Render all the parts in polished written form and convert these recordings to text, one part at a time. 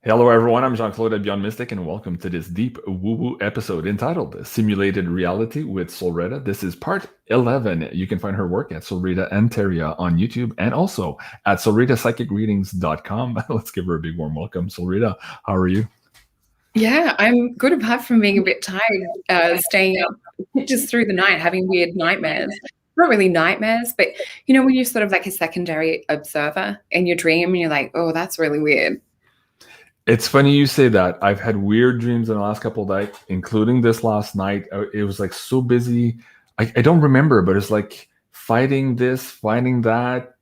Hello, everyone. I'm Jean-Claude BeyondMystic, and welcome to this deep woo-woo episode entitled Simulated Reality with SOLRETA. This is part 11. You can find her work at SOLRETA Anteria on YouTube and also at SOLRETAPsychicreadings.com. Let's give her a big warm welcome. SOLRETA, how are you? Yeah, I'm good apart from being a bit tired, staying up just through the night, having weird nightmares. Not really nightmares, but you know when you're sort of like a secondary observer in your dream and you're like, oh, that's really weird. It's funny you say that. I've had weird dreams in the last couple of nights, including this last night. It was like so busy. I don't remember, but it's like fighting this, fighting that,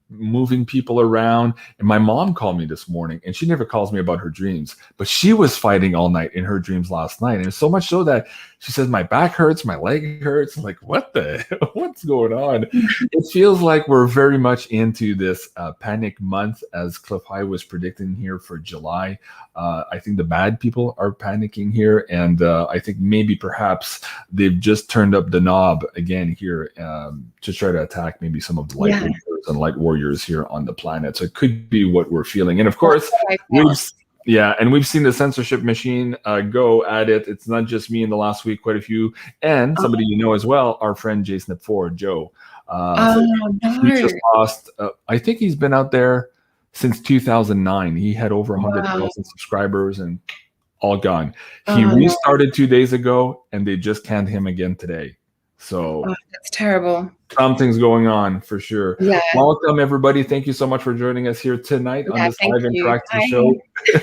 moving people around. And my mom called me this morning, and she never calls me about her dreams, but she was fighting all night in her dreams last night. And so much so that she says, my back hurts, my leg hurts. I'm like, what's going on? It feels like we're very much into this panic month, as Cliff High was predicting here for July. I think the bad people are panicking here. And I think maybe perhaps they've just turned up the knob again here to try to attack maybe some of the light warriors and light warriors here on the planet. So it could be what we're feeling. And of course, we've seen the censorship machine go at it. It's not just me in the last week, quite a few. And somebody you know as well, our friend Jason Four, Joe. He just lost, I think he's been out there since 2009. He had over 100,000 subscribers and all gone. He restarted 2 days ago, and they just canned him again today. So that's terrible. Something's going on for sure. Yeah. Welcome, everybody. Thank you so much for joining us here tonight on this live interactive show.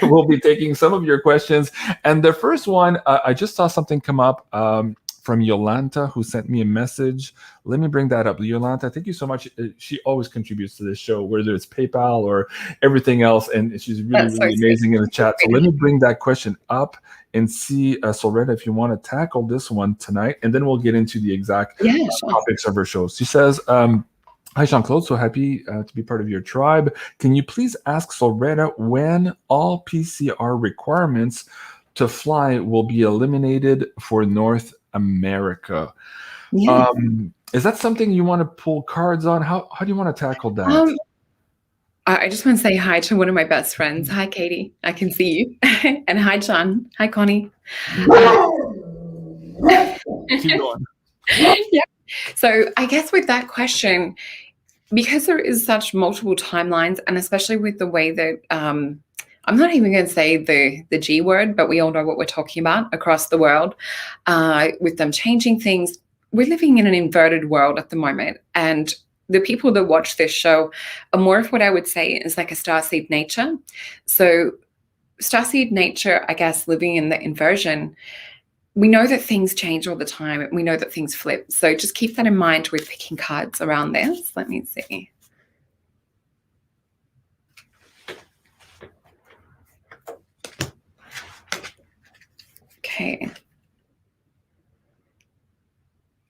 We'll be taking some of your questions. And the first one, I just saw something come up from Yolanta, who sent me a message. Let me bring that up. Yolanta, thank you so much. She always contributes to this show, whether it's PayPal or everything else. And she's really amazing in the chat. So let me bring that question up and see, SOLRETA, if you want to tackle this one tonight, and then we'll get into the exact topics of her show. She says, hi, Jean-Claude, so happy to be part of your tribe. Can you please ask SOLRETA when all PCR requirements to fly will be eliminated for North America? Yeah. Is that something you want to pull cards on? How do you want to tackle that? I just want to say hi to one of my best friends. Hi, Katie. I can see you. And hi, John. Hi, Connie. Keep going. Yeah. So I guess with that question, because there is such multiple timelines, and especially with the way that I'm not even going to say the G word, but we all know what we're talking about across the world, with them changing things. We're living in an inverted world at the moment, and the people that watch this show are more of what I would say is like a starseed nature. So starseed nature, I guess, living in the inversion, we know that things change all the time, and we know that things flip. So just keep that in mind with picking cards around this. Let me see.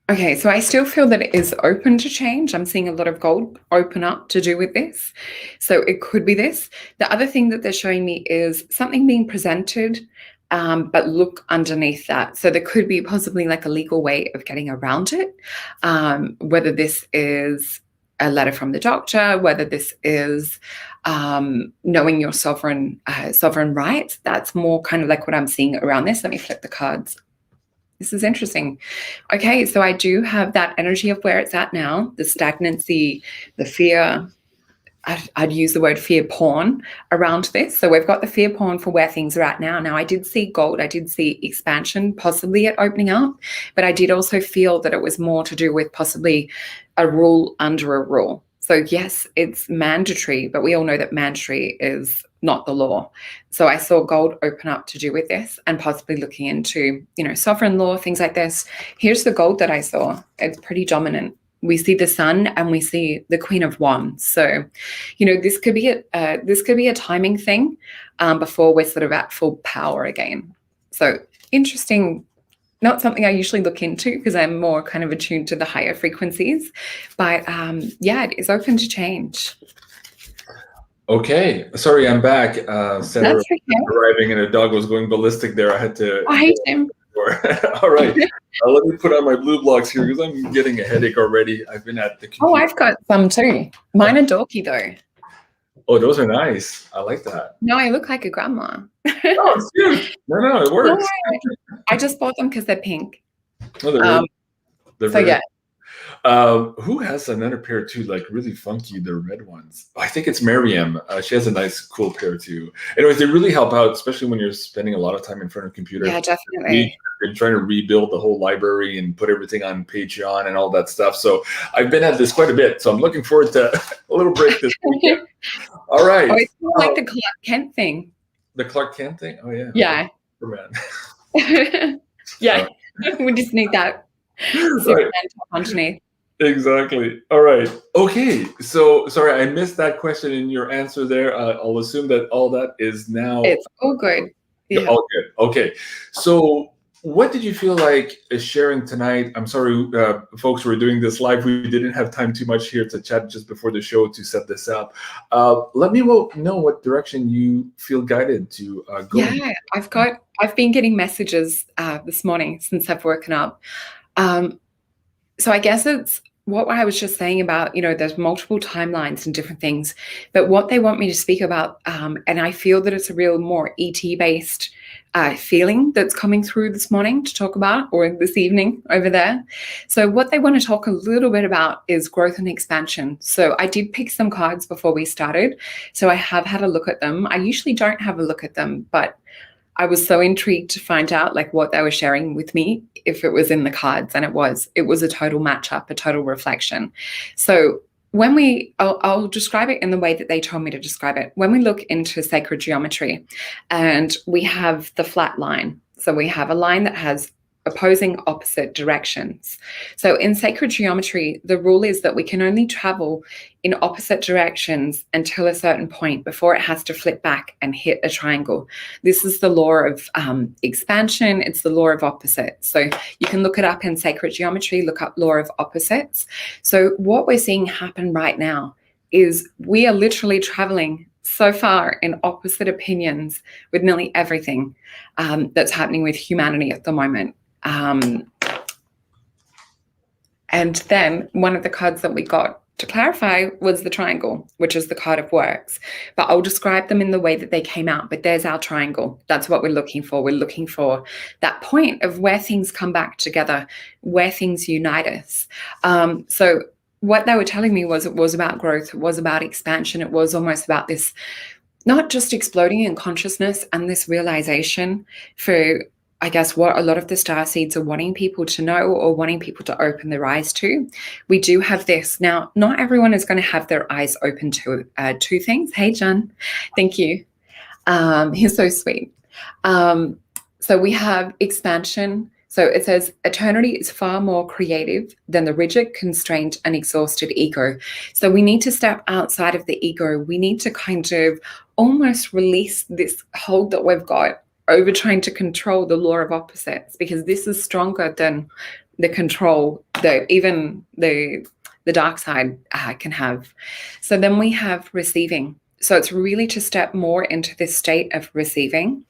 Okay, so I still feel that it is open to change. I'm seeing a lot of gold open up to do with this. So it could be this. The other thing that they're showing me is something being presented, but look underneath that. So there could be possibly like a legal way of getting around it, whether this is a letter from the doctor, whether this is knowing your sovereign rights. That's more kind of like what I'm seeing around this. Let me flip the cards. This is interesting. Okay, so I do have that energy of where it's at now, the stagnancy, the fear. I'd use the word fear porn around this. So we've got the fear porn for where things are at now. Now, I did see gold. I did see expansion, possibly it opening up. But I did also feel that it was more to do with possibly a rule under a rule. So yes, it's mandatory, but we all know that mandatory is not the law. So I saw gold open up to do with this, and possibly looking into, sovereign law, things like this. Here's the gold that I saw. It's pretty dominant. We see the sun and we see the Queen of Wands. So, this could be a timing thing before we're sort of at full power again. So interesting. Not something I usually look into because I'm more kind of attuned to the higher frequencies. But it is open to change. Okay. Sorry, I'm back. Sarah arriving and a dog was going ballistic there. I had to... I hate him. All right. Let me put on my blue blocks here because I'm getting a headache already. I've been at the computer. Oh, I've got some too. Mine are dorky though. Oh, those are nice. I like that. No, I look like a grandma. Oh, it's cute. No, it works. I just bought them because they're pink. Oh, they're So yeah. Who has another pair too, like really funky, the red ones? I think it's Miriam. She has a nice, cool pair too. Anyways, they really help out, especially when you're spending a lot of time in front of a computer. Yeah, definitely. Been trying to rebuild the whole library and put everything on Patreon and all that stuff. So I've been at this quite a bit. So I'm looking forward to a little break this weekend. All right. Oh, it's like the Clark Kent thing. The Clark Kent thing? Oh, yeah. Yeah. Man. Yeah. We just need that Superman top underneath. Exactly. All right. Okay. So sorry, I missed that question in your answer there. I'll assume that all that is now. It's all good. Yeah. All good. Okay. So what did you feel like sharing tonight? I'm sorry, folks, we're doing this live. We didn't have time too much here to chat just before the show to set this up. Let me know what direction you feel guided to go. Yeah, I've been getting messages this morning since I've woken up. So I guess it's what I was just saying about, there's multiple timelines and different things, but what they want me to speak about, and I feel that it's a real more ET-based feeling that's coming through this morning to talk about, or this evening over there. So what they want to talk a little bit about is growth and expansion. So I did pick some cards before we started, so I have had a look at them. I usually don't have a look at them, but I was so intrigued to find out like what they were sharing with me, if it was in the cards, and it was a total matchup, a total reflection. So when I'll describe it in the way that they told me to describe it. When we look into sacred geometry and we have the flat line, so we have a line that has opposing opposite directions. So in sacred geometry, the rule is that we can only travel in opposite directions until a certain point before it has to flip back and hit a triangle. This is the law of expansion. It's the law of opposites. So you can look it up in sacred geometry, look up law of opposites. So what we're seeing happen right now is we are literally traveling so far in opposite opinions with nearly everything that's happening with humanity at the moment. And then one of the cards that we got to clarify was the triangle, which is the card of works. But I'll describe them in the way that they came out. But there's our triangle. That's what we're looking for. We're looking for that point of where things come back together, where things unite us. So what they were telling me was it was about growth. It was about expansion. It was almost about this, not just exploding in consciousness and this realization for, I guess, what a lot of the starseeds are wanting people to know or wanting people to open their eyes to. We do have this. Now, not everyone is going to have their eyes open to two things. Hey, John. Thank you. He's so sweet. So we have expansion. So it says, eternity is far more creative than the rigid, constrained, and exhausted ego. So we need to step outside of the ego. We need to kind of almost release this hold that we've got over trying to control the law of opposites, because this is stronger than the control that even the dark side can have. So then we have receiving. So it's really to step more into this state of receiving.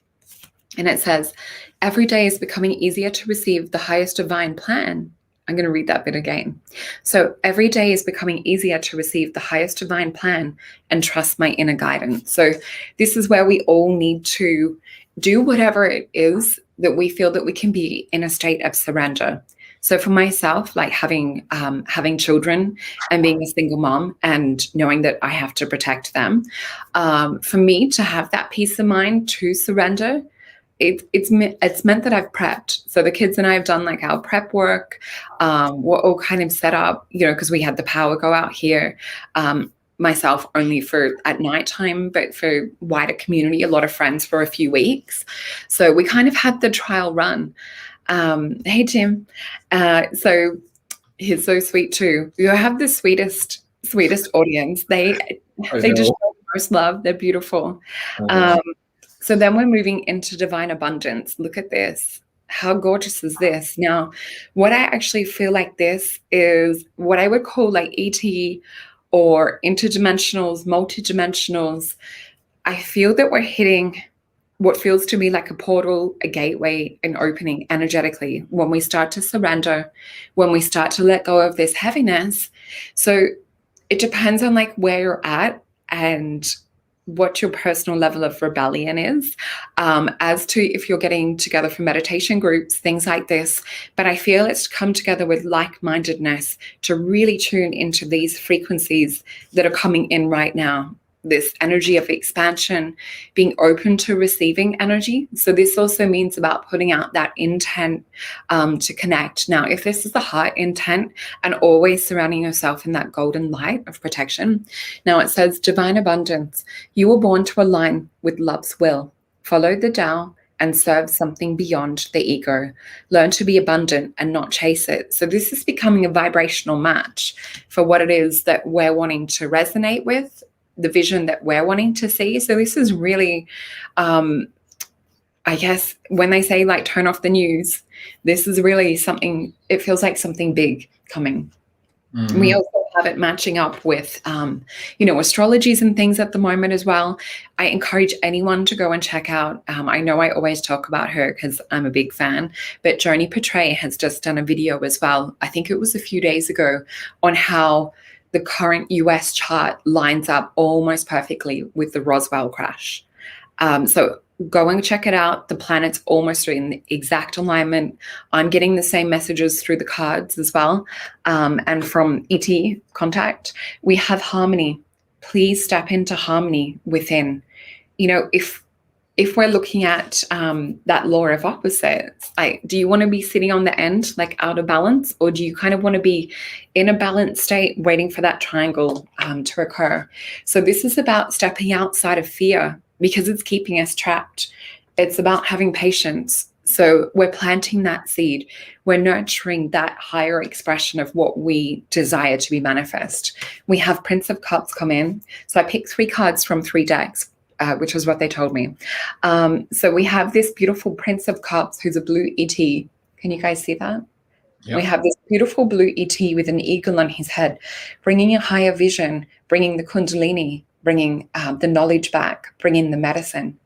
And it says, every day is becoming easier to receive the highest divine plan. I'm going to read that bit again. So every day is becoming easier to receive the highest divine plan and trust my inner guidance. So this is where we all need to do whatever it is that we feel that we can be in a state of surrender. So for myself, like having children and being a single mom and knowing that I have to protect them, for me to have that peace of mind to surrender, it's meant that I've prepped. So the kids and I have done like our prep work. We're all kind of set up, because we had the power go out here. Myself only for at nighttime, but for wider community, a lot of friends for a few weeks. So we kind of had the trial run. Hey, Tim. So he's so sweet too. You have the sweetest audience. They just show the most love. They're beautiful. So then we're moving into divine abundance. Look at this. How gorgeous is this? Now, what I actually feel like this is what I would call like ET or interdimensionals, multidimensionals. I feel that we're hitting what feels to me like a portal, a gateway, an opening energetically when we start to surrender, when we start to let go of this heaviness. So it depends on like where you're at and what your personal level of rebellion is, as to if you're getting together for meditation groups, things like this. But I feel it's to come together with like-mindedness to really tune into these frequencies that are coming in right now. This energy of expansion, being open to receiving energy. So this also means about putting out that intent to connect. Now, if this is the heart intent, and always surrounding yourself in that golden light of protection. Now it says, divine abundance, you were born to align with love's will. Follow the Tao and serve something beyond the ego. Learn to be abundant and not chase it. So this is becoming a vibrational match for what it is that we're wanting to resonate with, the vision that we're wanting to see. So this is really, I guess when they say like turn off the news, this is really something, it feels like something big coming. Mm-hmm. We also have it matching up with, astrologies and things at the moment as well. I encourage anyone to go and check out, I know I always talk about her because I'm a big fan, but Joni Portray has just done a video as well. I think it was a few days ago on how the current US chart lines up almost perfectly with the Roswell crash. So go and check it out. The planets almost are in the exact alignment. I'm getting the same messages through the cards as well. And from ET contact, we have harmony. Please step into harmony within. If we're looking at that law of opposites, like, do you want to be sitting on the end, like out of balance, or do you kind of want to be in a balanced state, waiting for that triangle to occur? So this is about stepping outside of fear because it's keeping us trapped. It's about having patience. So we're planting that seed. We're nurturing that higher expression of what we desire to be manifest. We have Prince of Cups come in. So I picked 3 cards from 3 decks. Which was what they told me. So we have this beautiful Prince of Cups who's a blue ET. Can you guys see that? Yep. We have this beautiful blue ET with an eagle on his head, bringing a higher vision, bringing the Kundalini, bringing the knowledge back, bringing the medicine.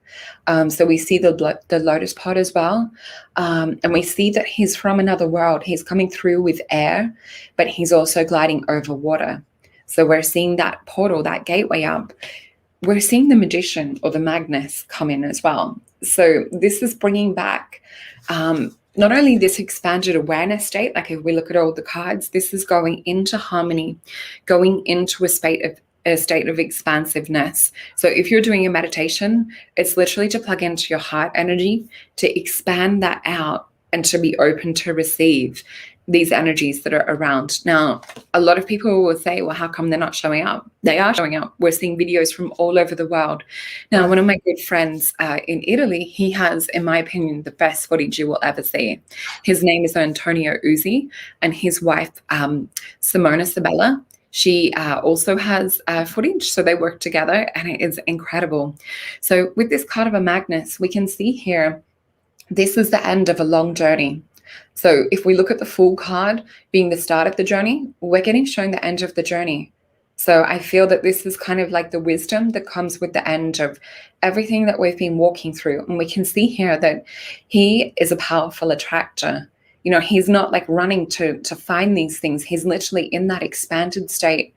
So we see the lotus pot as well. And we see that he's from another world. He's coming through with air, but he's also gliding over water. So we're seeing that portal, that gateway up. We're seeing the magician or the Magnus come in as well. So this is bringing back not only this expanded awareness state, like if we look at all the cards, this is going into harmony, going into a state of expansiveness. So if you're doing a meditation, it's literally to plug into your heart energy, to expand that out and to be open to receive these energies that are around. Now, a lot of people will say, well, how come they're not showing up? They are showing up. We're seeing videos from all over the world. Now, one of my good friends in Italy, he has, in my opinion, the best footage you will ever see. His name is Antonio Uzzi, and his wife, Simona Sabella, she also has footage, so they work together, and it is incredible. So with this card of a Magnus, we can see here, this is the end of a long journey. So if we look at the Fool card being the start of the journey, we're getting shown the end of the journey. So I feel that this is kind of like the wisdom that comes with the end of everything that we've been walking through. And we can see here that he is a powerful attractor. He's not like running to find these things. He's literally in that expanded state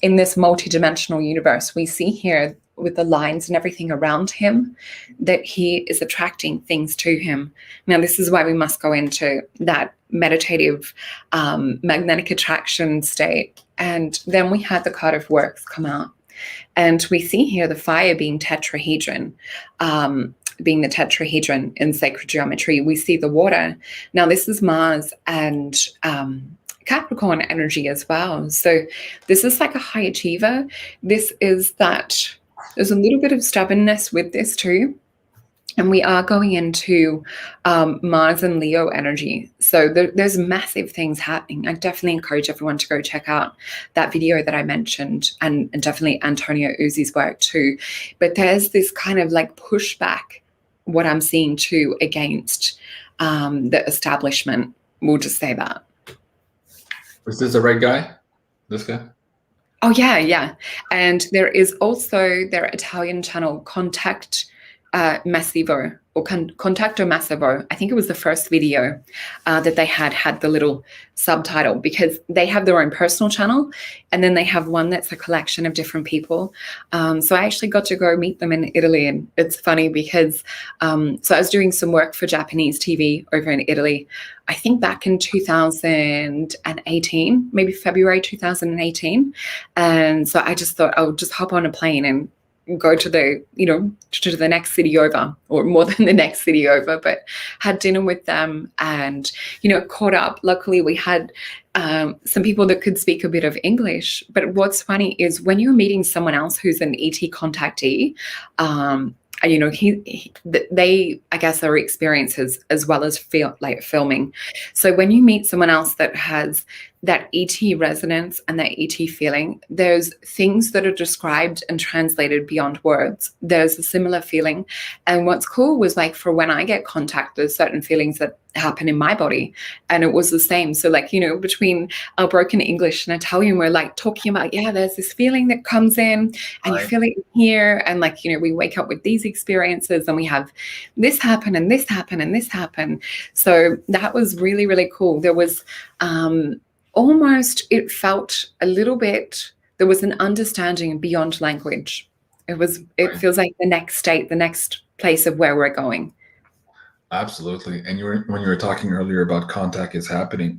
in this multidimensional universe. We see here with the lines and everything around him that he is attracting things to him. Now, this is why we must go into that meditative magnetic attraction state. And then we had the card of works come out. And we see here the fire being tetrahedron, being the tetrahedron in sacred geometry. We see the water. Now, this is Mars and Capricorn energy as well. So this is like a high achiever. This is that there's a little bit of stubbornness with this too. And we are going into Mars and Leo energy. So there's massive things happening. I definitely encourage everyone to go check out that video that I mentioned, and definitely Antonio Uzzi's work too. But there's this kind of like pushback, what I'm seeing too, against the establishment. We'll just say that. Is this the right guy? This guy? Oh, yeah. And there is also their Italian channel, Contact Massivo or Contacto Massivo. I think it was the first video that they had the little subtitle, because they have their own personal channel, and then they have one that's a collection of different people. So I actually got to go meet them in Italy, and it's funny because so I was doing some work for Japanese TV over in Italy, I think back in 2018, maybe February 2018. And so I just thought I'll just hop on a plane and go to the, to the next city over, or more than the next city over, but had dinner with them and, caught up. Luckily, we had some people that could speak a bit of English. But what's funny is when you're meeting someone else who's an ET contactee, they, I guess, are experiences as well as filming. So when you meet someone else that has that ET resonance and that ET feeling, there's things that are described and translated beyond words. There's a similar feeling. And what's cool was, like, for when I get contact, there's certain feelings that happen in my body, and it was the same. So, like, between our broken English and Italian, we're like talking about, there's this feeling that comes in and you feel it here, and like, we wake up with these experiences and we have this happen and this happen and this happen. So that was really, really cool. There was almost, it felt a little bit, there was an understanding beyond language. It feels like the next state, the next place of where we're going. Absolutely. And when you were talking earlier about contact, it's happening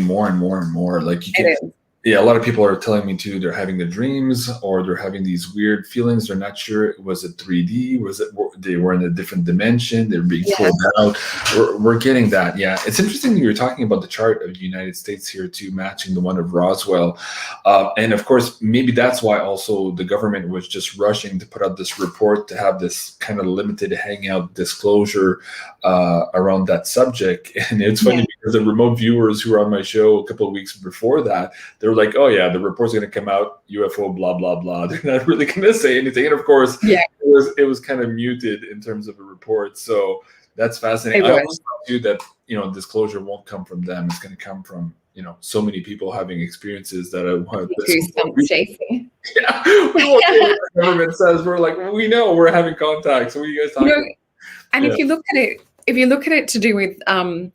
more and more and more. Like, a lot of people are telling me too, they're having the dreams, or they're having these weird feelings. They're not sure, was it 3D? Was it they were in a different dimension? They're being pulled out. We're getting that. Yeah, it's interesting that you're talking about the chart of the United States here too, matching the one of Roswell. And of course, maybe that's why also the government was just rushing to put out this report to have this kind of limited hangout disclosure around that subject. And it's funny because the remote viewers who were on my show a couple of weeks before that, they were like, oh yeah, the report's going to come out, UFO, blah, blah, blah. They're not really going to say anything. And of course, it was kind of muted in terms of a report. So that's fascinating. I always thought too that, disclosure won't come from them. It's going to come from, so many people having experiences that the government says. We're like, we know we're having contact. So what are you guys talking about? And if you look at it to do with the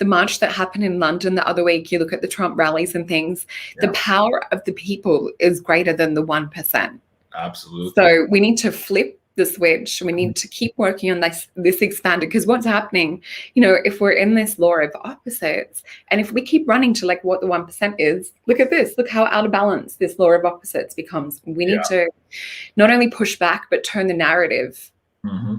march that happened in London the other week, you look at the Trump rallies and things, the power of the people is greater than the 1%. Absolutely. So we need to flip the switch. We need to keep working on this expanded, because what's happening, if we're in this law of opposites, and if we keep running to like what the 1% is, look at this, look how out of balance this law of opposites becomes. We need to not only push back, but turn the narrative. Mm-hmm.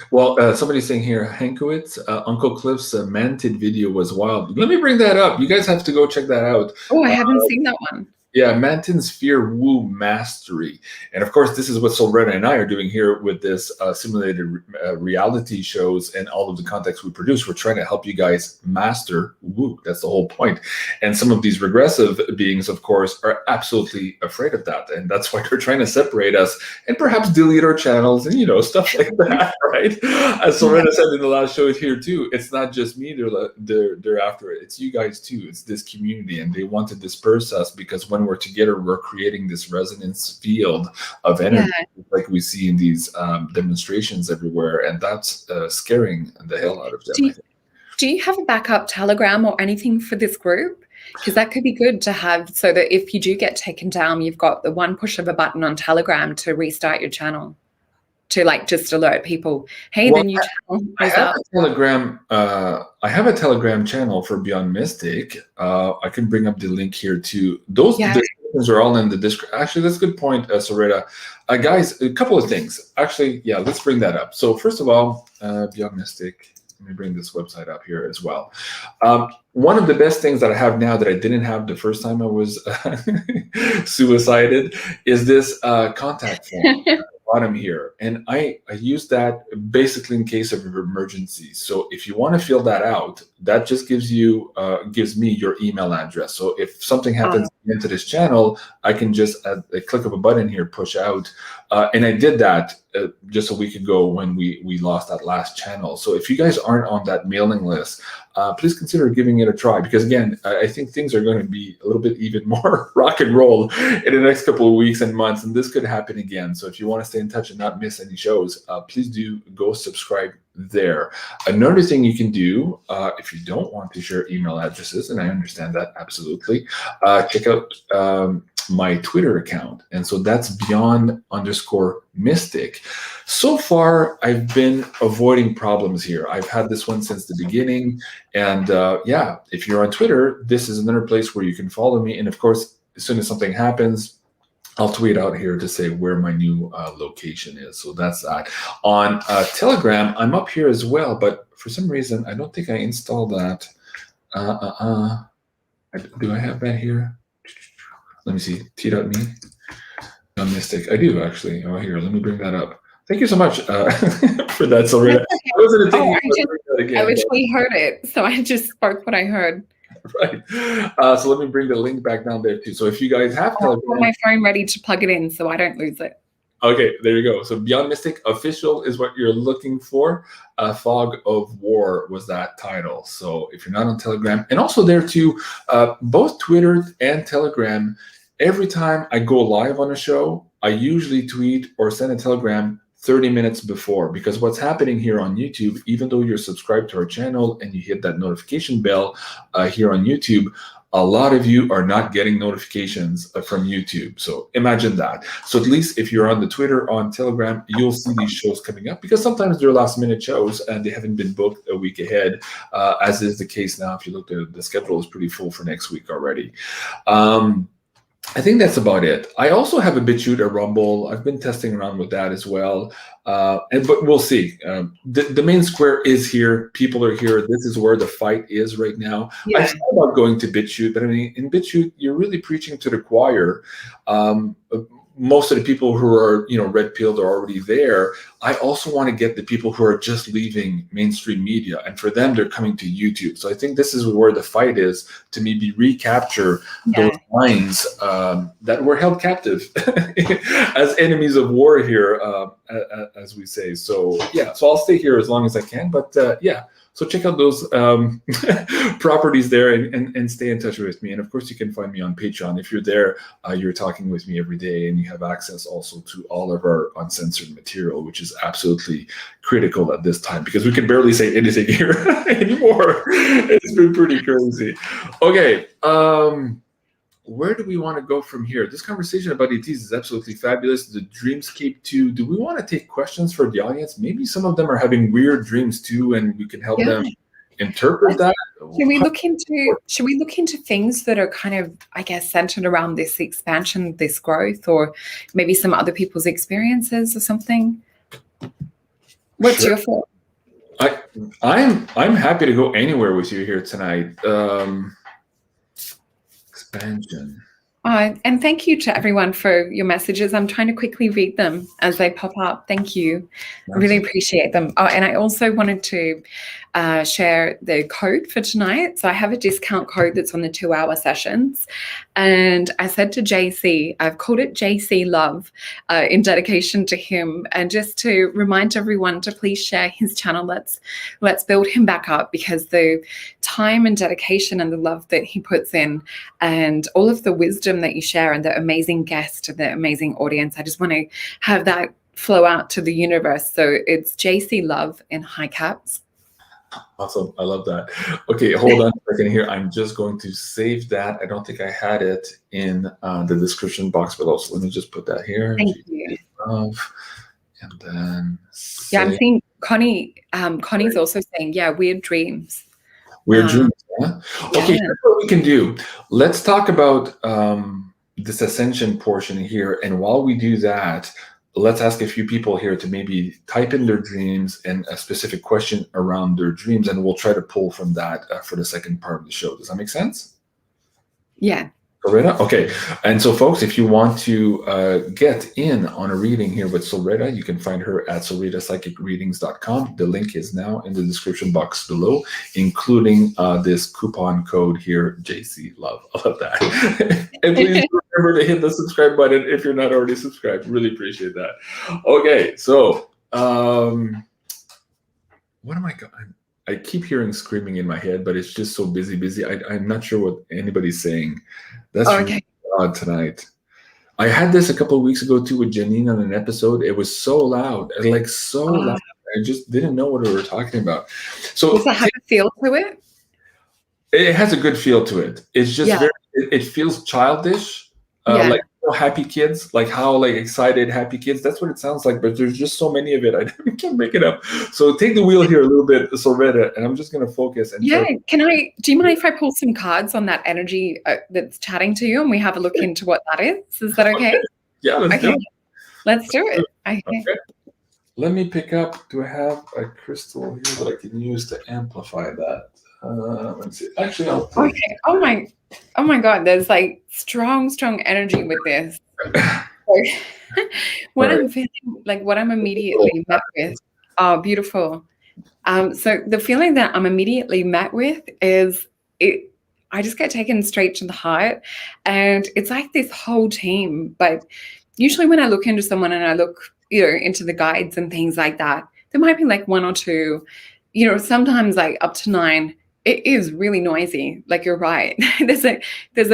Well, somebody's saying here, Hankowitz, Uncle Cliff's Mantid video was wild. Let me bring that up. You guys have to go check that out. Oh, I haven't seen that one. Yeah, Manton's Fear Woo Mastery. And of course, this is what SOLRETA and I are doing here with this simulated reality shows and all of the context we produce. We're trying to help you guys master woo. That's the whole point. And some of these regressive beings, of course, are absolutely afraid of that. And that's why they're trying to separate us and perhaps delete our channels and, stuff like that, right? As SOLRETA said in the last show here too, it's not just me they're after it. It's you guys too. It's this community. And they want to disperse us because when we're together, we're creating this resonance field of energy, like we see in these demonstrations everywhere, and that's scaring the hell out of them. Do you have a backup Telegram or anything for this group? Because that could be good to have, so that if you do get taken down, you've got the one push of a button on Telegram to restart your channel, to like just alert people, hey, the new channel is up. I have a Telegram channel for BeyondMystic. I can bring up the link here too. Those descriptions are all in the description. Actually, that's a good point, SOLRETA. Guys, a couple of things. Actually, let's bring that up. So first of all, BeyondMystic. Let me bring this website up here as well. One of the best things that I have now that I didn't have the first time I was suicided is this contact form. Bottom here, and I use that basically in case of emergency. So if you want to fill that out, that just gives me your email address. So if something happens into this channel, I can just at the click of a button here push out. And I did that just a week ago when we lost that last channel. So if you guys aren't on that mailing list, please consider giving it a try, because again, I think things are going to be a little bit even more rock and roll in the next couple of weeks and months, and this could happen again. So if you want to stay in touch and not miss any shows, please do go subscribe there. Another thing you can do, if you don't want to share email addresses, and I understand that absolutely, check out my Twitter account. And so that's Beyond_Mystic. So far, I've been avoiding problems here. I've had this one since the beginning. And yeah, if you're on Twitter, this is another place where you can follow me. And of course, as soon as something happens, I'll tweet out here to say where my new location is. So that's that. On Telegram, I'm up here as well, but for some reason, I don't think I installed that. Do I have that here? Let me see, t.me, BeyondMystic. I do actually. Oh, here, let me bring that up. Thank you so much for that, SOLRETA. I literally heard it, so I just spoke what I heard. Right. So let me bring the link back down there too. So if you guys have Telegram, I've got my phone ready to plug it in so I don't lose it. Okay, there you go. So BeyondMystic Official is what you're looking for. Fog of War was that title. So if you're not on Telegram, and also there too, both Twitter and Telegram, every time I go live on a show, I usually tweet or send a telegram 30 minutes before, because what's happening here on YouTube, even though you're subscribed to our channel and you hit that notification bell here on YouTube, a lot of you are not getting notifications from YouTube. So imagine that. So at least if you're on the Twitter, on Telegram, you'll see these shows coming up, because sometimes they're last minute shows and they haven't been booked a week ahead, as is the case now. If you look at the schedule, is pretty full for next week already. I think that's about it. I also have a BitChute, a Rumble. I've been testing around with that as well. But we'll see. The main square is here. People are here. This is where the fight is right now. Yeah. I thought about going to BitChute, but I mean, in BitChute, you're really preaching to the choir. Most of the people who are, red pilled are already there. I also want to get the people who are just leaving mainstream media, and for them, they're coming to YouTube. So I think this is where the fight is, to maybe recapture those minds that were held captive as enemies of war here, as we say. So yeah, so I'll stay here as long as I can. But yeah. So check out those properties there and stay in touch with me. And of course, you can find me on Patreon. If you're there, you're talking with me every day, and you have access also to all of our uncensored material, which is absolutely critical at this time, because we can barely say anything here anymore. It's been pretty crazy. Okay. Where do we want to go from here? This conversation about ETs is absolutely fabulous. The dreamscape too. Do we want to take questions for the audience? Maybe some of them are having weird dreams too, and we can help them interpret that. Should we look into things that are kind of, I guess, centered around this expansion, this growth, or maybe some other people's experiences or something? What's your thought? I'm happy to go anywhere with you here tonight. Expansion. And thank you to everyone for your messages. I'm trying to quickly read them as they pop up. Thank you. I really appreciate them. Oh, and I also wanted to share the code for tonight. So I have a discount code that's on the 2-hour sessions. And I said to JC, I've called it JC Love in dedication to him. And just to remind everyone to please share his channel. Let's build him back up, because the time and dedication and the love that he puts in, and all of the wisdom that you share, and the amazing guest, the amazing audience, I just want to have that flow out to the universe. So it's JC Love in high caps. Awesome. I love that. Okay, hold on a second here. I'm just going to save that. I don't think I had it in the description box below. So let me just put that here. Thank you. And then I'm seeing Connie. Connie's also saying, weird dreams. Weird dreams, yeah? Okay, here's what we can do. Let's talk about this ascension portion here. And while we do that, let's ask a few people here to maybe type in their dreams and a specific question around their dreams, and we'll try to pull from that for the second part of the show. Does that make sense? Yeah. SOLRETA? Okay. And so, folks, if you want to get in on a reading here with SOLRETA, you can find her at solretapsychicreadings.com. The link is now in the description box below, including this coupon code here, JC Love. I love that. And please remember to hit the subscribe button if you're not already subscribed. Really appreciate that. Okay. So, what am I going? I keep hearing screaming in my head, but it's just so busy. I'm not sure what anybody's saying. That's really odd tonight. I had this a couple of weeks ago too with Janine on an episode. It was so loud, like so loud. I just didn't know what we were talking about. So does it have a feel to it? It has a good feel to it. It's just very. It feels childish, like happy kids, like how like excited happy kids. That's what it sounds like. But there's just so many of it, I can't make it up. So take the wheel here a little bit, SOLRETA, and I'm just gonna focus. And can I? Do you mind if I pull some cards on that energy that's chatting to you, and we have a look into what that is? Is that okay? Yeah, let's do it. Let's do it. Okay. Let me pick up. Do I have a crystal here that I can use to amplify that? Let's see. Actually, I'll. Okay. Oh my God. There's like strong energy with this. I'm feeling, like what I'm immediately met with. Oh, beautiful. So the feeling that I'm immediately met with is I just get taken straight to the heart, and it's like this whole team. But usually when I look into someone and I look, into the guides and things like that, there might be like one or two, sometimes like up to 9. It is really noisy. Like you're right. There's a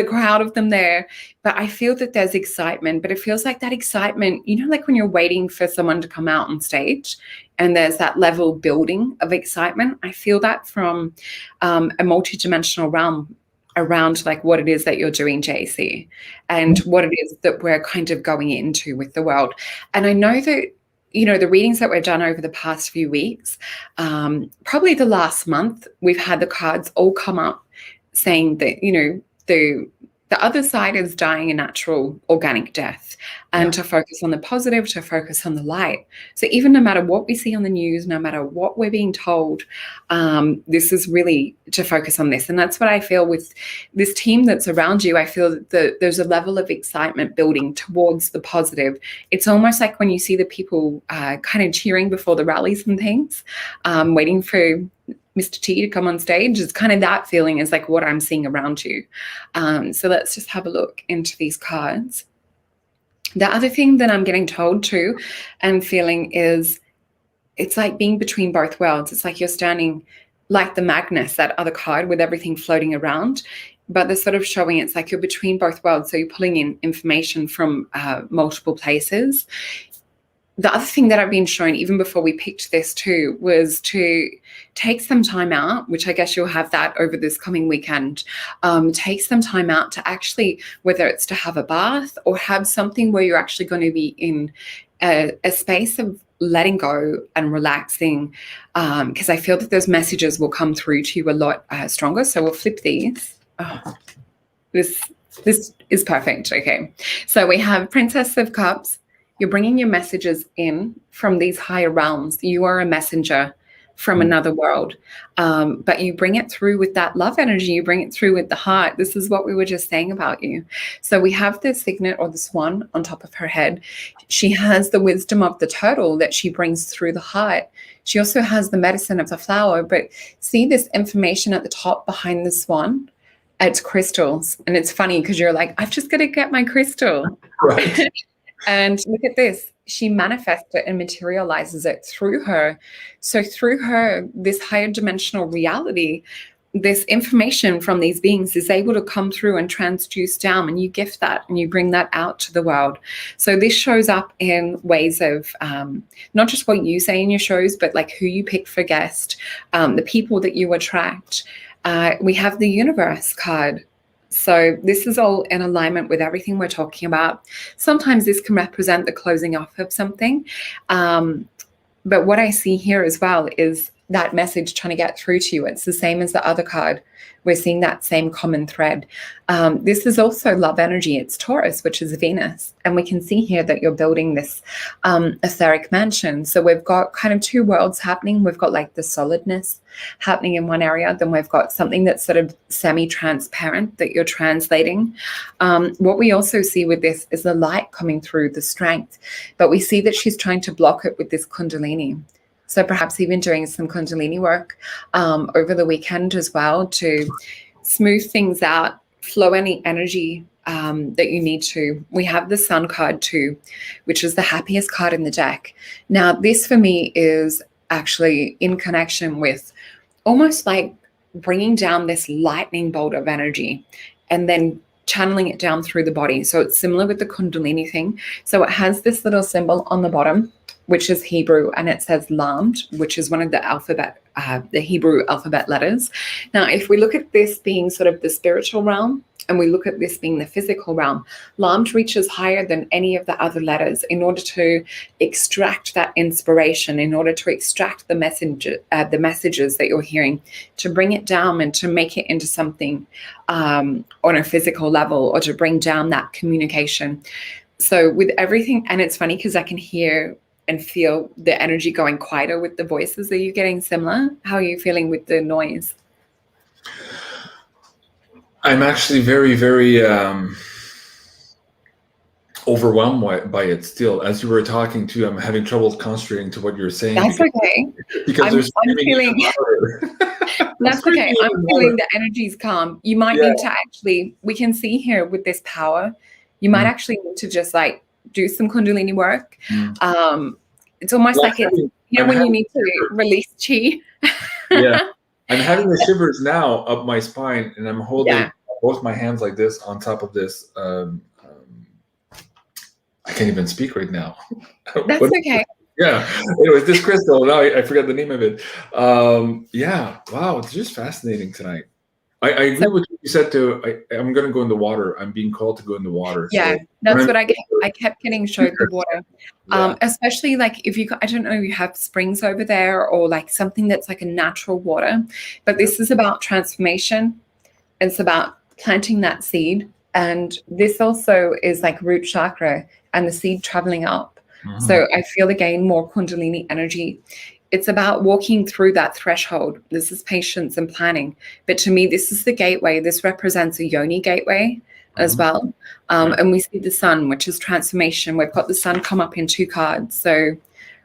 crowd of them there, but I feel that there's excitement, but it feels like that excitement, like when you're waiting for someone to come out on stage and there's that level building of excitement. I feel that from a multidimensional realm around like what it is that you're doing, JC, and what it is that we're kind of going into with the world. And I know that the readings that we've done over the past few weeks, probably the last month, we've had the cards all come up saying that, the other side is dying a natural organic death, and to focus on the positive, to focus on the light. So even no matter what we see on the news, no matter what we're being told, this is really to focus on this. And that's what I feel with this team that's around you. I feel that there's a level of excitement building towards the positive. It's almost like when you see the people kind of cheering before the rallies and things, waiting for Mr. T to come on stage. It's kind of that feeling is like what I'm seeing around you. So let's just have a look into these cards. The other thing that I'm getting told too and feeling is it's like being between both worlds. It's like you're standing like the Magnus, that other card with everything floating around, but they're sort of showing it's like you're between both worlds. So you're pulling in information from multiple places. The other thing that I've been shown even before we picked this too was to take some time out, which I guess you'll have that over this coming weekend. Take some time out to actually, whether it's to have a bath or have something where you're actually going to be in a space of letting go and relaxing, because I feel that those messages will come through to you a lot stronger. So we'll flip these. Oh, this is perfect. Okay. So we have Princess of Cups. You're bringing your messages in from these higher realms. You are a messenger from another world, but you bring it through with that love energy. You bring it through with the heart. This is what we were just saying about you. So we have the signet or the swan on top of her head. She has the wisdom of the turtle that she brings through the heart. She also has the medicine of the flower, but see this information at the top behind the swan? It's crystals. And it's funny because you're like, I've just got to get my crystal. Right. And look at this. She manifests it and materializes it through her. So through her, this higher dimensional reality, this information from these beings is able to come through and transduce down, and you gift that and you bring that out to the world. So this shows up in ways of not just what you say in your shows, but like who you pick for guest, the people that you attract. We have the universe card. So this is all in alignment with everything we're talking about. Sometimes this can represent the closing off of something. But what I see here as well is that message trying to get through to you. It's the same as the other card. We're seeing that same common thread. This is also love energy. It's Taurus, which is Venus. And we can see here that you're building this etheric mansion. So we've got kind of two worlds happening. We've got like the solidness happening in one area. Then we've got something that's sort of semi-transparent that you're translating. What we also see with this is the light coming through, the strength. But we see that she's trying to block it with this Kundalini. So perhaps even doing some Kundalini work over the weekend as well to smooth things out, flow any energy that you need to. We have the Sun card too, which is the happiest card in the deck. Now, this for me is actually in connection with almost like bringing down this lightning bolt of energy and then channeling it down through the body. So it's similar with the Kundalini thing. So it has this little symbol on the bottom, which is Hebrew, and it says Lamed, which is one of the alphabet, the Hebrew alphabet letters. Now, if we look at this being sort of the spiritual realm, and we look at this being the physical realm, Lamed reaches higher than any of the other letters in order to extract that inspiration, in order to extract the messages that you're hearing, to bring it down and to make it into something on a physical level, or to bring down that communication. So with everything, and it's funny because I can hear and feel the energy going quieter with the voices. Are you getting similar? How are you feeling with the noise? I'm actually very, very overwhelmed by it still. As you were talking to, I'm having trouble concentrating to what you're saying. That's okay. Because I'm feeling that's okay. I'm feeling the energy's calm. You might need to actually, we can see here with this power, you might actually need to just like do some Kundalini work. It's almost like it's, you know, when you need to release chi. Yeah. I'm having the shivers now up my spine, and I'm holding both my hands like this on top of this. I can't even speak right now. That's okay. Yeah. Anyways, this crystal, now I forgot the name of it. Yeah. Wow. It's just fascinating tonight. I agree with what you said I'm going to go in the water. I'm being called to go in the water. Yeah, so that's what I kept getting showed, the water. Especially like if I don't know if you have springs over there or like something that's like a natural water, but this is about transformation. It's about planting that seed. And this also is like root chakra and the seed traveling up. So I feel again more Kundalini energy. It's about walking through that threshold. This is patience and planning. But to me, this is the gateway. This represents a yoni gateway as well. And we see the sun, which is transformation. We've got the sun come up in 2 cards. So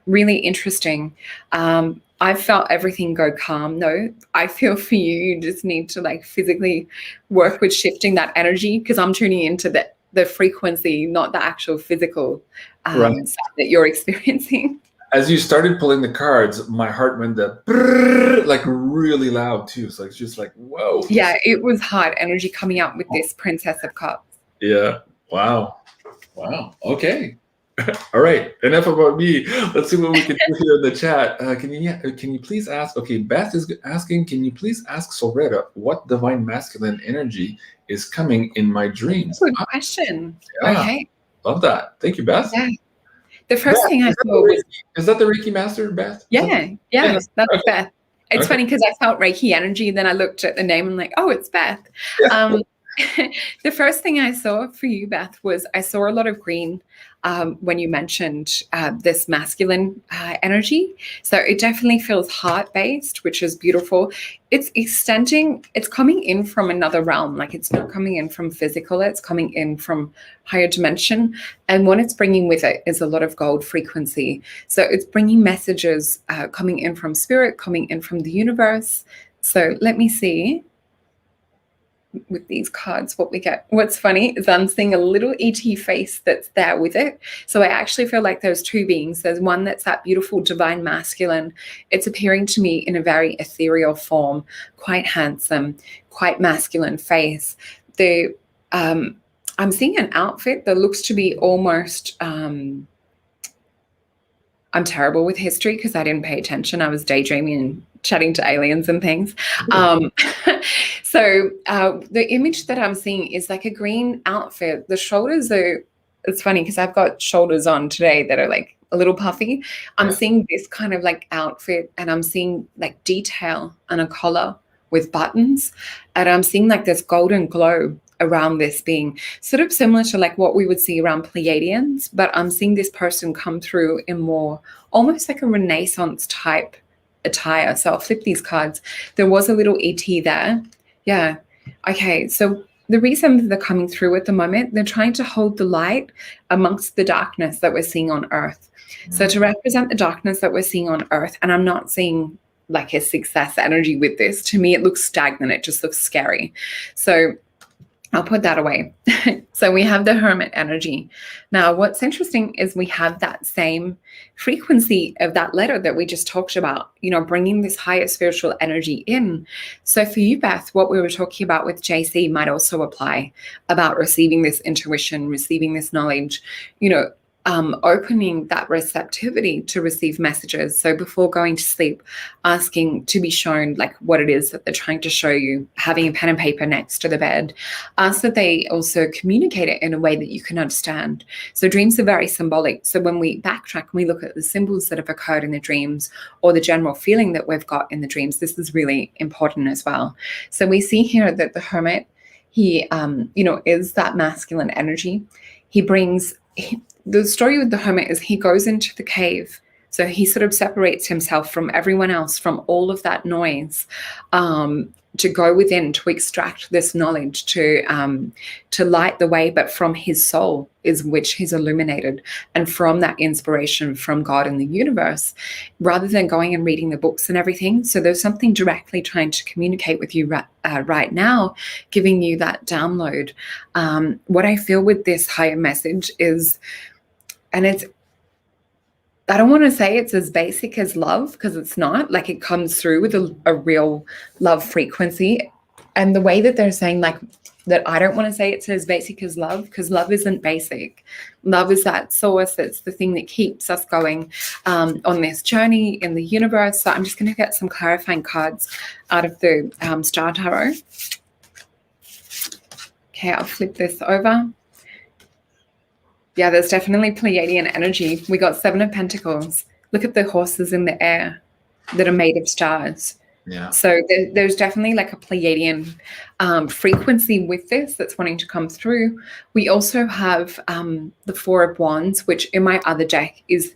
really interesting. I felt everything go calm though. I feel for you, you just need to like physically work with shifting that energy, because I'm tuning into the frequency, not the actual physical side that you're experiencing. As you started pulling the cards, my heart went like really loud too. So it's just like, whoa. Yeah, it was hard energy coming out with this Princess of Cups. Yeah. Wow. Okay. All right. Enough about me. Let's see what we can do here in the chat. Can you please ask? Okay, Beth is asking. Can you please ask Solreta what divine masculine energy is coming in my dreams? Good question. Yeah. Okay. Love that. Thank you, Beth. Yeah. The first thing I saw was... Is that the Reiki master, Beth? Yeah, that's okay. Beth. It's funny because I felt Reiki energy, then I looked at the name and like, oh, it's Beth. Yeah. The first thing I saw for you, Beth, was I saw a lot of green when you mentioned this masculine energy. So it definitely feels heart-based, which is beautiful. It's extending, it's coming in from another realm. Like it's not coming in from physical, it's coming in from higher dimension. And what it's bringing with it is a lot of gold frequency. So it's bringing messages coming in from spirit, coming in from the universe. So let me see with these cards what we get. What's funny is I'm seeing a little ET face that's there with it. So I actually feel like there's 2 beings. There's one that's that beautiful divine masculine. It's appearing to me in a very ethereal form, quite handsome, quite masculine face. I'm seeing an outfit that looks to be almost I'm terrible with history because I didn't pay attention. I was daydreaming and chatting to aliens and things. So the image that I'm seeing is like a green outfit. The shoulders are, it's funny because I've got shoulders on today that are like a little puffy. I'm Yeah. seeing this kind of like outfit, and I'm seeing like detail and a collar with buttons, and I'm seeing like this golden glow around this being, sort of similar to like what we would see around Pleiadians, but I'm seeing this person come through in more almost like a Renaissance type attire. So I'll flip these cards. There was a little ET there. Yeah. Okay. So the reason they're coming through at the moment, they're trying to hold the light amongst the darkness that we're seeing on Earth. So to represent the darkness that we're seeing on Earth, and I'm not seeing like a success energy with this. To me, it looks stagnant. It just looks scary. So I'll put that away. So we have the Hermit energy. Now, what's interesting is we have that same frequency of that letter that we just talked about, you know, bringing this higher spiritual energy in. So for you, Beth, what we were talking about with JC might also apply about receiving this intuition, receiving this knowledge, you know, opening that receptivity to receive messages. So before going to sleep, asking to be shown like what it is that they're trying to show you, having a pen and paper next to the bed. Ask that they also communicate it in a way that you can understand. So dreams are very symbolic. So when we backtrack and we look at the symbols that have occurred in the dreams or the general feeling that we've got in the dreams, this is really important as well. So we see here that the Hermit, he, you know, is that masculine energy. He brings... the story with the Hermit is he goes into the cave. So he sort of separates himself from everyone else, from all of that noise, to go within, to extract this knowledge, to light the way, but from his soul is which he's illuminated. And from that inspiration from God and the universe, rather than going and reading the books and everything. So there's something directly trying to communicate with you right now, giving you that download. What I feel with this higher message is, and it's, I don't want to say it's as basic as love, because it's not. Like, it comes through with a real love frequency. And the way that they're saying like that, I don't want to say it's as basic as love, because love isn't basic. Love is that source. It's the thing that keeps us going on this journey in the universe. So I'm just going to get some clarifying cards out of the Star Tarot. Okay, I'll flip this over. Yeah, there's definitely Pleiadian energy. We got 7 of Pentacles. Look at the horses in the air that are made of stars. Yeah. So there's definitely like a Pleiadian frequency with this that's wanting to come through. We also have the 4 of Wands, which in my other deck is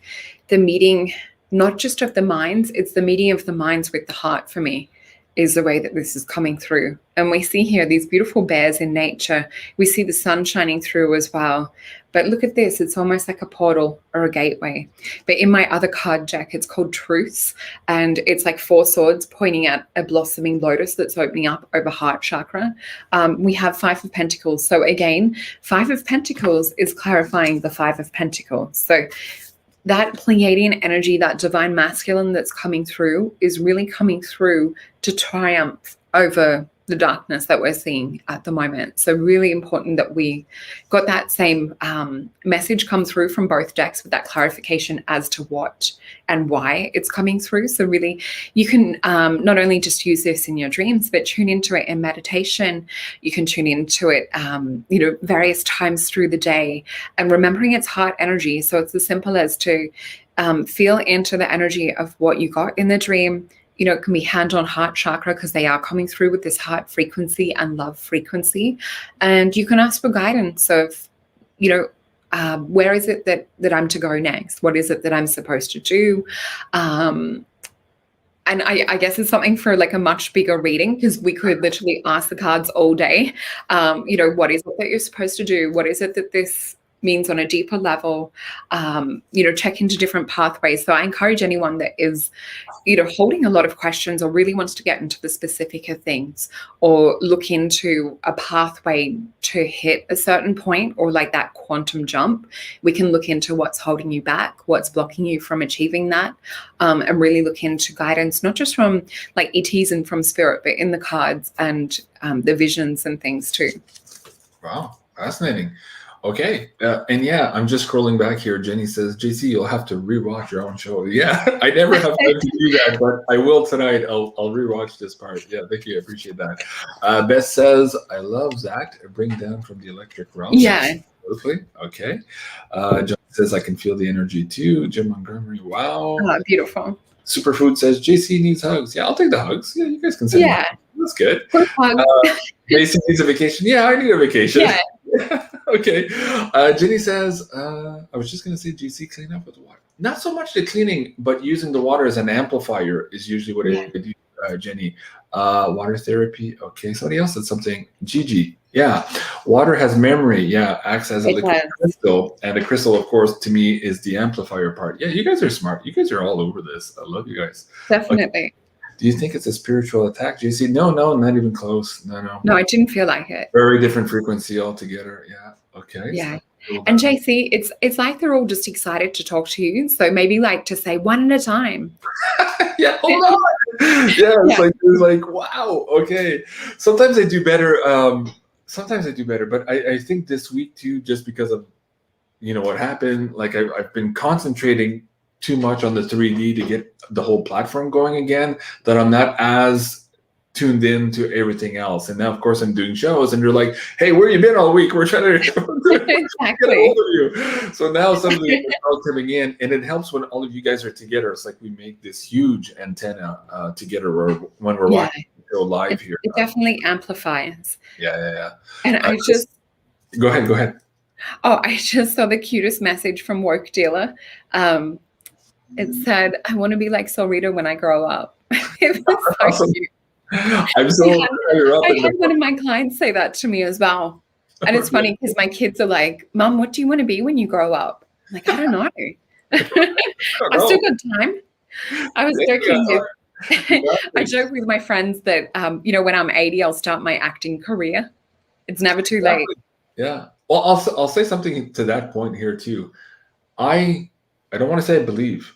the meeting, not just of the minds, it's the meeting of the minds with the heart for me, is the way that this is coming through. And we see here these beautiful bears in nature. We see the sun shining through as well. But look at this, it's almost like a portal or a gateway. But in my other card deck, it's called Truths. And it's like 4 swords pointing at a blossoming lotus that's opening up over heart chakra. We have 5 of Pentacles. So again, 5 of Pentacles is clarifying the 5 of Pentacles. So that Pleiadian energy, that divine masculine that's coming through, is really coming through to triumph over the darkness that we're seeing at the moment. So really important that we got that same message come through from both decks, with that clarification as to what and why it's coming through. So really, you can not only just use this in your dreams, but tune into it in meditation. You can tune into it, you know, various times through the day, and remembering its heart energy. So it's as simple as to feel into the energy of what you got in the dream. You know, it can be hand on heart chakra, because they are coming through with this heart frequency and love frequency. And you can ask for guidance of, you know, where is it that I'm to go next? What is it that I'm supposed to do? And I guess it's something for like a much bigger reading, because we could literally ask the cards all day. You know, what is it that you're supposed to do? What is it that this means on a deeper level? You know, check into different pathways. So I encourage anyone that is, you know, holding a lot of questions, or really wants to get into the specific of things, or look into a pathway to hit a certain point, or like that quantum jump. We can look into what's holding you back, what's blocking you from achieving that, and really look into guidance, not just from like ETs and from spirit, but in the cards and the visions and things too. Wow, fascinating. Okay, and yeah, I'm just scrolling back here. Jenny says, JC, you'll have to rewatch your own show. Yeah, I never have time to do that, but I will tonight. I'll rewatch this part. Yeah, thank you. I appreciate that. Beth says, I love Zach, bring down from the electric realm. Yeah. Absolutely. Okay. John says, I can feel the energy too. Jim Montgomery, wow. Beautiful. Superfood says, JC needs hugs. Yeah, I'll take the hugs. Yeah, you guys can send me. That's good. Mason needs a vacation. Yeah, I need a vacation. Yeah. Okay. Jenny says, I was just going to say, GC, clean up with water. Not so much the cleaning, but using the water as an amplifier is usually what I do, Jenny. Water therapy. Okay. Somebody else said something. Gigi. Yeah. Water has memory. Yeah. Acts as a liquid crystal. And the crystal, of course, to me is the amplifier part. Yeah. You guys are smart. You guys are all over this. I love you guys. Definitely. Okay. Do you think it's a spiritual attack, JC? No, not even close. No. No, I didn't feel like it. Very different frequency altogether. Yeah. Okay. Yeah. So, and JC, it's like they're all just excited to talk to you. So maybe like to say one at a time. Yeah, hold on. It's like, wow. Okay. Sometimes I do better. But I think this week too, just because of what happened. Like I've been concentrating too much on the 3D to get the whole platform going again, that I'm not as tuned in to everything else. And now, of course, I'm doing shows, and you're like, "Hey, where you been all week? We're trying to get a hold of you." So now some of the are coming in, and it helps when all of you guys are together. It's like we make this huge antenna together when we're watching the show live here. It definitely amplifies. Yeah. And I just go ahead. Oh, I just saw the cutest message from Woke Dealer. It said, "I want to be like SOLRETA when I grow up." It was so awesome. cute. I'm so I had one of my clients say that to me as well. And it's funny because my kids are like, "Mom, what do you want to be when you grow up?" I'm like, I don't know. I've still got time. I was joking. I joke with my friends that, when I'm 80, I'll start my acting career. It's never too late. Yeah. Well, I'll say something to that point here too. I don't want to say I believe.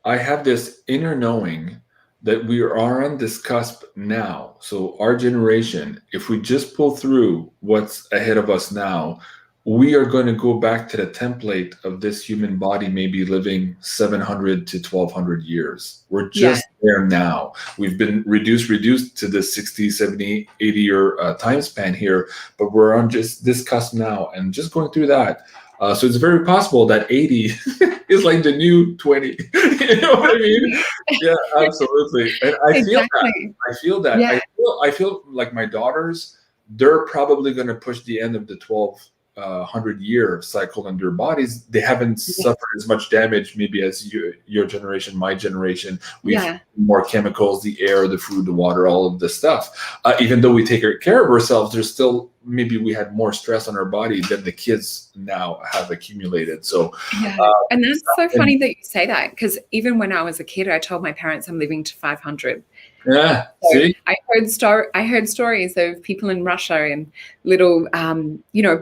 I have this inner knowing that we are on this cusp now. So our generation, if we just pull through what's ahead of us now, we are going to go back to the template of this human body maybe living 700 to 1200 years. We're just there now. We've been reduced to the 60, 70, 80 year time span here, but we're on just this cusp now and just going through that. So it's very possible that 80 is like the new 20. You know what I mean? Yeah, absolutely. And I feel that. Yeah. I feel like my daughters, they're probably going to push the end of the 1200-year cycle in their bodies. They haven't suffered as much damage maybe as your generation, my generation. We've more chemicals, the air, the food, the water, all of this stuff. Even though we take care of ourselves, there's still maybe we had more stress on our body than the kids now have accumulated. So, and that's so funny that you say that, because even when I was a kid, I told my parents I'm living to 500. Yeah, so see? I heard stories of people in Russia and little,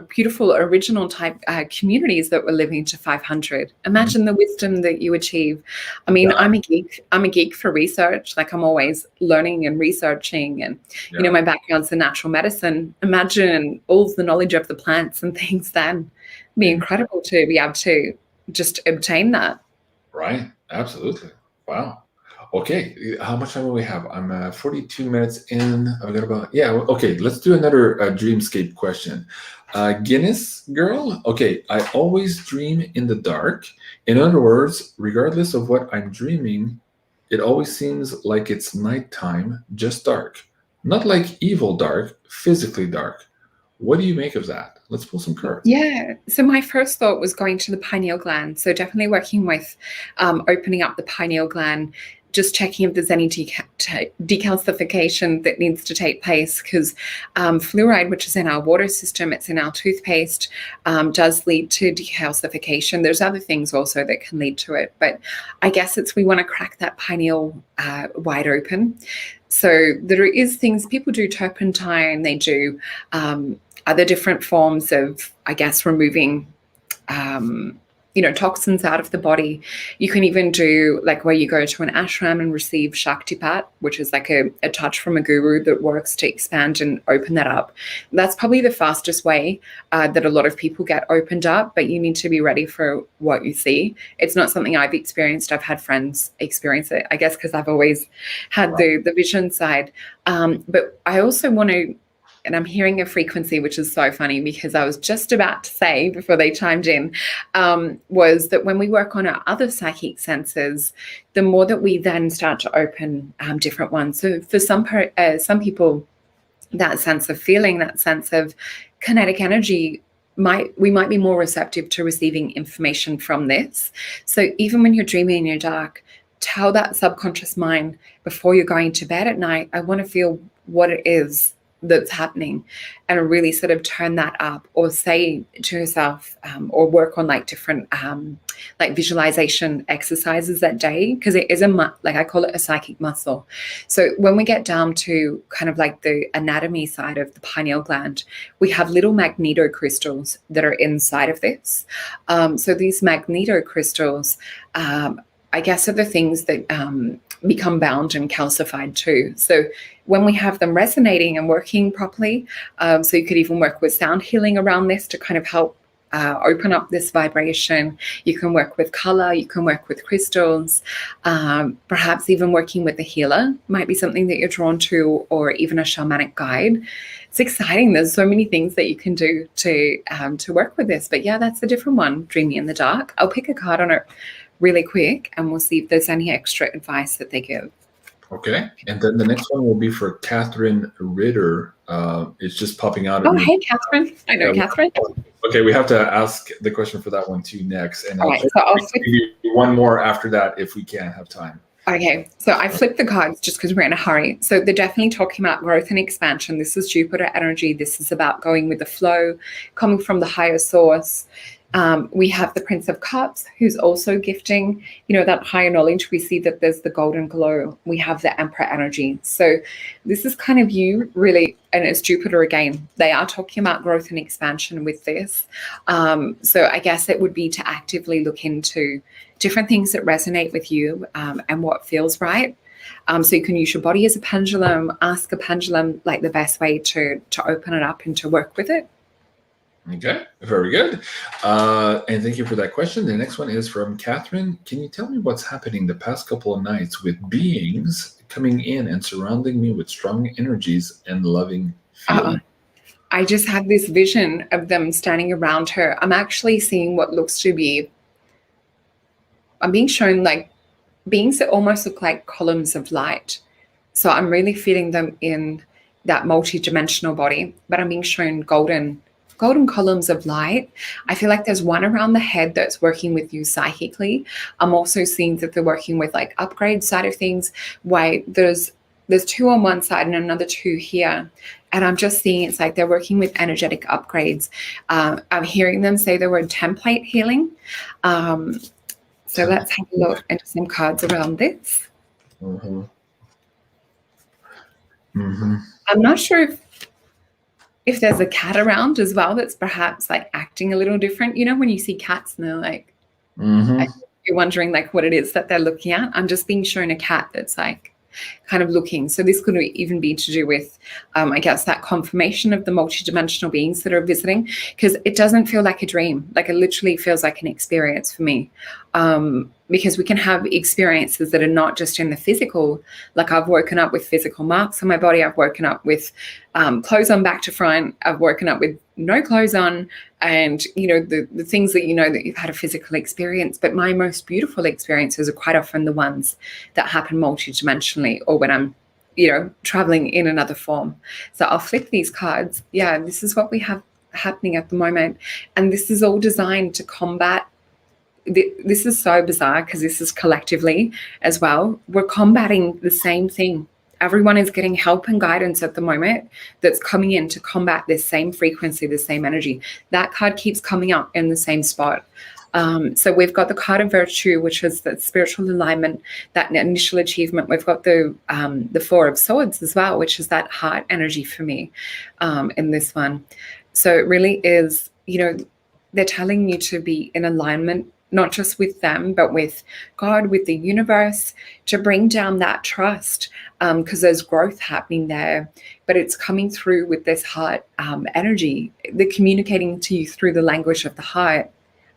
beautiful original type communities that were living to 500. Imagine the wisdom that you achieve. I mean, I'm a geek for research. Like I'm always learning and researching, and my background's in natural medicine. Imagine all the knowledge of the plants and things. Then it'd be incredible to be able to just obtain that. Right. Absolutely. Wow. Okay, how much time do we have? I'm 42 minutes in. I've got about, okay, let's do another dreamscape question. Guinness girl, okay, I always dream in the dark. In other words, regardless of what I'm dreaming, it always seems like it's nighttime, just dark. Not like evil dark, physically dark. What do you make of that? Let's pull some cards. Yeah. So my first thought was going to the pineal gland. So definitely working with opening up the pineal gland, just checking if there's any decalcification that needs to take place, because fluoride, which is in our water system, it's in our toothpaste, does lead to decalcification. There's other things also that can lead to it, but I guess we want to crack that pineal wide open. So there is things, people do turpentine, they do other different forms of, I guess, removing toxins out of the body. You can even do like where you go to an ashram and receive Shaktipat, which is like a touch from a guru that works to expand and open that up. That's probably the fastest way that a lot of people get opened up, but you need to be ready for what you see. It's not something I've experienced. I've had friends experience it, I guess, because I've always had the vision side. But I also want to and I'm hearing a frequency, which is so funny because I was just about to say before they chimed in, was that when we work on our other psychic senses, the more that we then start to open different ones. So for some people, that sense of feeling, that sense of kinetic energy, we might be more receptive to receiving information from this. So even when you're dreaming in your dark, tell that subconscious mind before you're going to bed at night, I want to feel what it is that's happening, and really sort of turn that up, or say to yourself, or work on like different like visualization exercises that day, because it is like I call it a psychic muscle. So when we get down to kind of like the anatomy side of the pineal gland, we have little magneto crystals that are inside of this. So these magneto crystals, I guess, are the things that become bound and calcified too. So when we have them resonating and working properly, so you could even work with sound healing around this to kind of help open up this vibration. You can work with color, you can work with crystals, perhaps even working with a healer might be something that you're drawn to, or even a shamanic guide. It's exciting. There's so many things that you can do to work with this. But yeah, that's a different one, Dreaming in the Dark. I'll pick a card on it really quick and we'll see if there's any extra advice that they give. Okay. And then the next one will be for Catherine Ritter. It's just popping out. Oh, hey, Catherine. I know Catherine. Okay, we have to ask the question for that one too next. And I'll give you one more after that if we can have time. Okay, so I flipped the cards just because we're in a hurry. So they're definitely talking about growth and expansion. This is Jupiter energy. This is about going with the flow, coming from the higher source. We have the Prince of Cups, who's also gifting, that higher knowledge. We see that there's the golden glow. We have the Emperor energy. So this is kind of you really, and it's Jupiter again. They are talking about growth and expansion with this. So I guess it would be to actively look into different things that resonate with you and what feels right. So you can use your body as a pendulum, ask a pendulum like the best way to open it up and to work with it. Okay, very good. And thank you for that question. The next one is from Catherine. Can you tell me what's happening the past couple of nights with beings coming in and surrounding me with strong energies and loving feeling? I just had this vision of them standing around her. I'm actually seeing what looks to be, I'm being shown like beings that almost look like columns of light. So I'm really feeling them in that multi-dimensional body, but I'm being shown golden columns of light. I feel like there's one around the head that's working with you psychically. I'm also seeing that they're working with like upgrade side of things. There's two on one side and another two here. And I'm just seeing it's like they're working with energetic upgrades. I'm hearing them say the word template healing. So let's have a look into some cards around this. Mm-hmm. Mm-hmm. I'm not sure if there's a cat around as well that's perhaps like acting a little different. When you see cats and they're like, you're wondering like what it is that they're looking at. I'm just being shown a cat that's like kind of looking. So this could even be to do with, I guess, that confirmation of the multidimensional beings that are visiting, because it doesn't feel like a dream. Like it literally feels like an experience for me. Because we can have experiences that are not just in the physical. Like I've woken up with physical marks on my body. I've woken up with clothes on back to front. I've woken up with no clothes on, and the things that that you've had a physical experience. But my most beautiful experiences are quite often the ones that happen multidimensionally, or when I'm traveling in another form. So I'll flip these cards. Yeah, this is what we have happening at the moment, and this is all designed to combat. This is so bizarre because this is collectively as well. We're combating the same thing. Everyone is getting help and guidance at the moment that's coming in to combat this same frequency, the same energy. That card keeps coming up in the same spot. So we've got the card of virtue, which is that spiritual alignment, that initial achievement. We've got the Four of Swords as well, which is that heart energy for me in this one. So it really is, they're telling you to be in alignment, not just with them, but with God, with the universe, to bring down that trust, because there's growth happening there, but it's coming through with this heart energy. They're communicating to you through the language of the heart.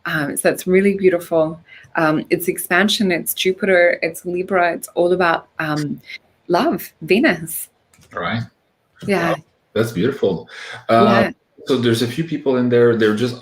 So it's really beautiful. It's expansion, it's Jupiter, it's Libra, it's all about love, Venus. Right. Yeah. Wow. That's beautiful. Yeah. So there's a few people in there.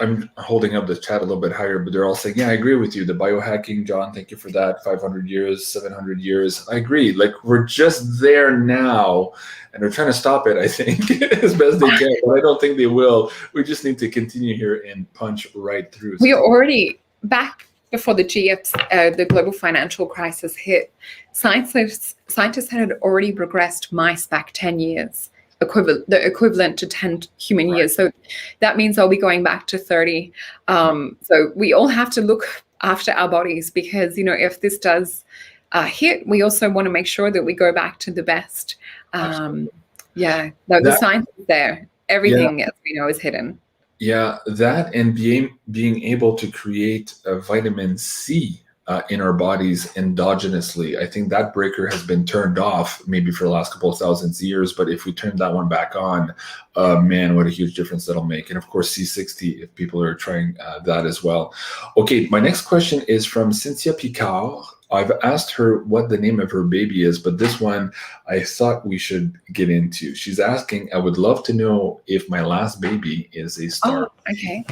I'm holding up the chat a little bit higher, but they're all saying, yeah, I agree with you. The biohacking, John, thank you for that. 500 years, 700 years. I agree. Like, we're just there now, and they're trying to stop it, I think, as best they can, but I don't think they will. We just need to continue here and punch right through. We are already back before the the global financial crisis hit. Scientists had already progressed mice back 10 years. The equivalent to 10 human years. So that means I'll be going back to 30. So we all have to look after our bodies, because, if this does hit, we also want to make sure that we go back to the best. The science is there. Everything, as we know, is hidden. Yeah, that, and being able to create a vitamin C in our bodies endogenously. I think that breaker has been turned off maybe for the last couple of thousands years, but if we turn that one back on, man, what a huge difference that'll make. And of course, C60, if people are trying that as well. Okay, my next question is from Cynthia Picard. I've asked her what the name of her baby is, but this one I thought we should get into. She's asking, I would love to know if my last baby is a star. Oh, okay.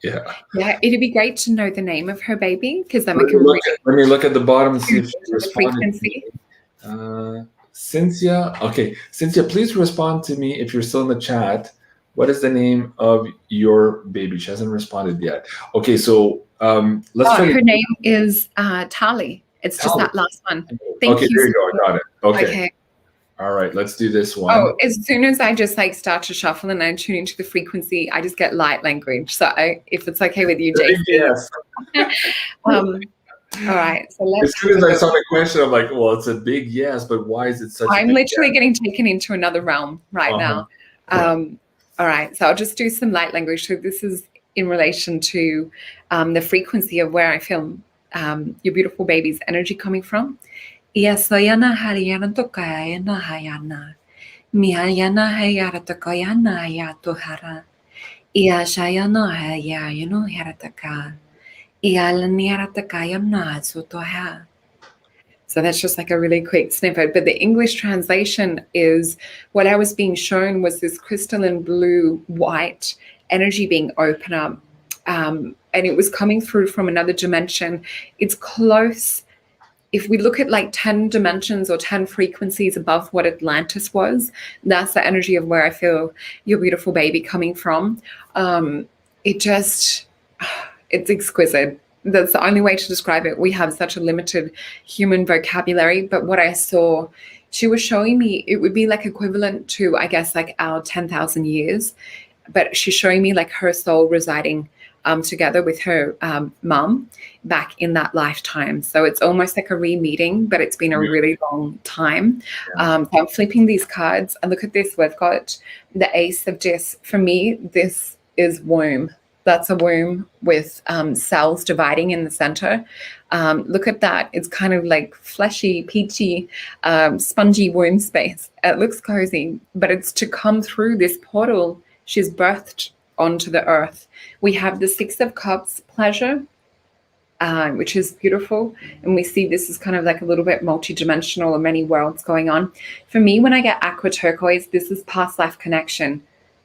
Yeah, it'd be great to know the name of her baby, because then we can let me look at the bottom and see if she responded. Frequency. Cynthia, okay. Cynthia, please respond to me if you're still in the chat. What is the name of your baby? She hasn't responded yet. Okay, so let's try. Her name is Tali. It's just that last one. Thank you. There you go. Got it. Okay. All right, let's do this one. Oh, as soon as I just start to shuffle and I tune into the frequency, I just get light language. So if it's okay with you, JC. Yes. All right. So let's. As soon as I saw the question, I'm like, well, it's a big yes, but why is it such a big I'm literally getting taken into another realm right now. All right. So I'll just do some light language. So this is in relation to the frequency of where I feel your beautiful baby's energy coming from. Yasayana Haryana Tokayana Hayana. Mihayana Hayara Tokoyana Hayatohara. Iashayana Hayayano Harataka. Ialaniaratakayana Sotoha. So that's just like a really quick snippet. But the English translation is, what I was being shown was this crystalline blue white energy being opened up. And it was coming through from another dimension. It's close. If we look at like 10 dimensions or 10 frequencies above what Atlantis was, that's the energy of where I feel your beautiful baby coming from. It's exquisite. That's the only way to describe it. We have such a limited human vocabulary, but what I saw, she was showing me, it would be like equivalent to, I guess, like our 10,000 years, but she's showing me like her soul residing together with her mom back in that lifetime. So it's almost like a re-meeting, but it's been a really long time. So I'm flipping these cards, and look at this. We've got the Ace of Discs. For me, this is womb. That's a womb with cells dividing in the center. Look at that. It's kind of like fleshy, peachy, spongy womb space. It looks cozy, but it's to come through this portal she's birthed onto the earth. We have the Six of Cups, pleasure, which is beautiful. And we see this is kind of like a little bit multi-dimensional and many worlds going on. For me, when I get aqua turquoise, this is past life connection.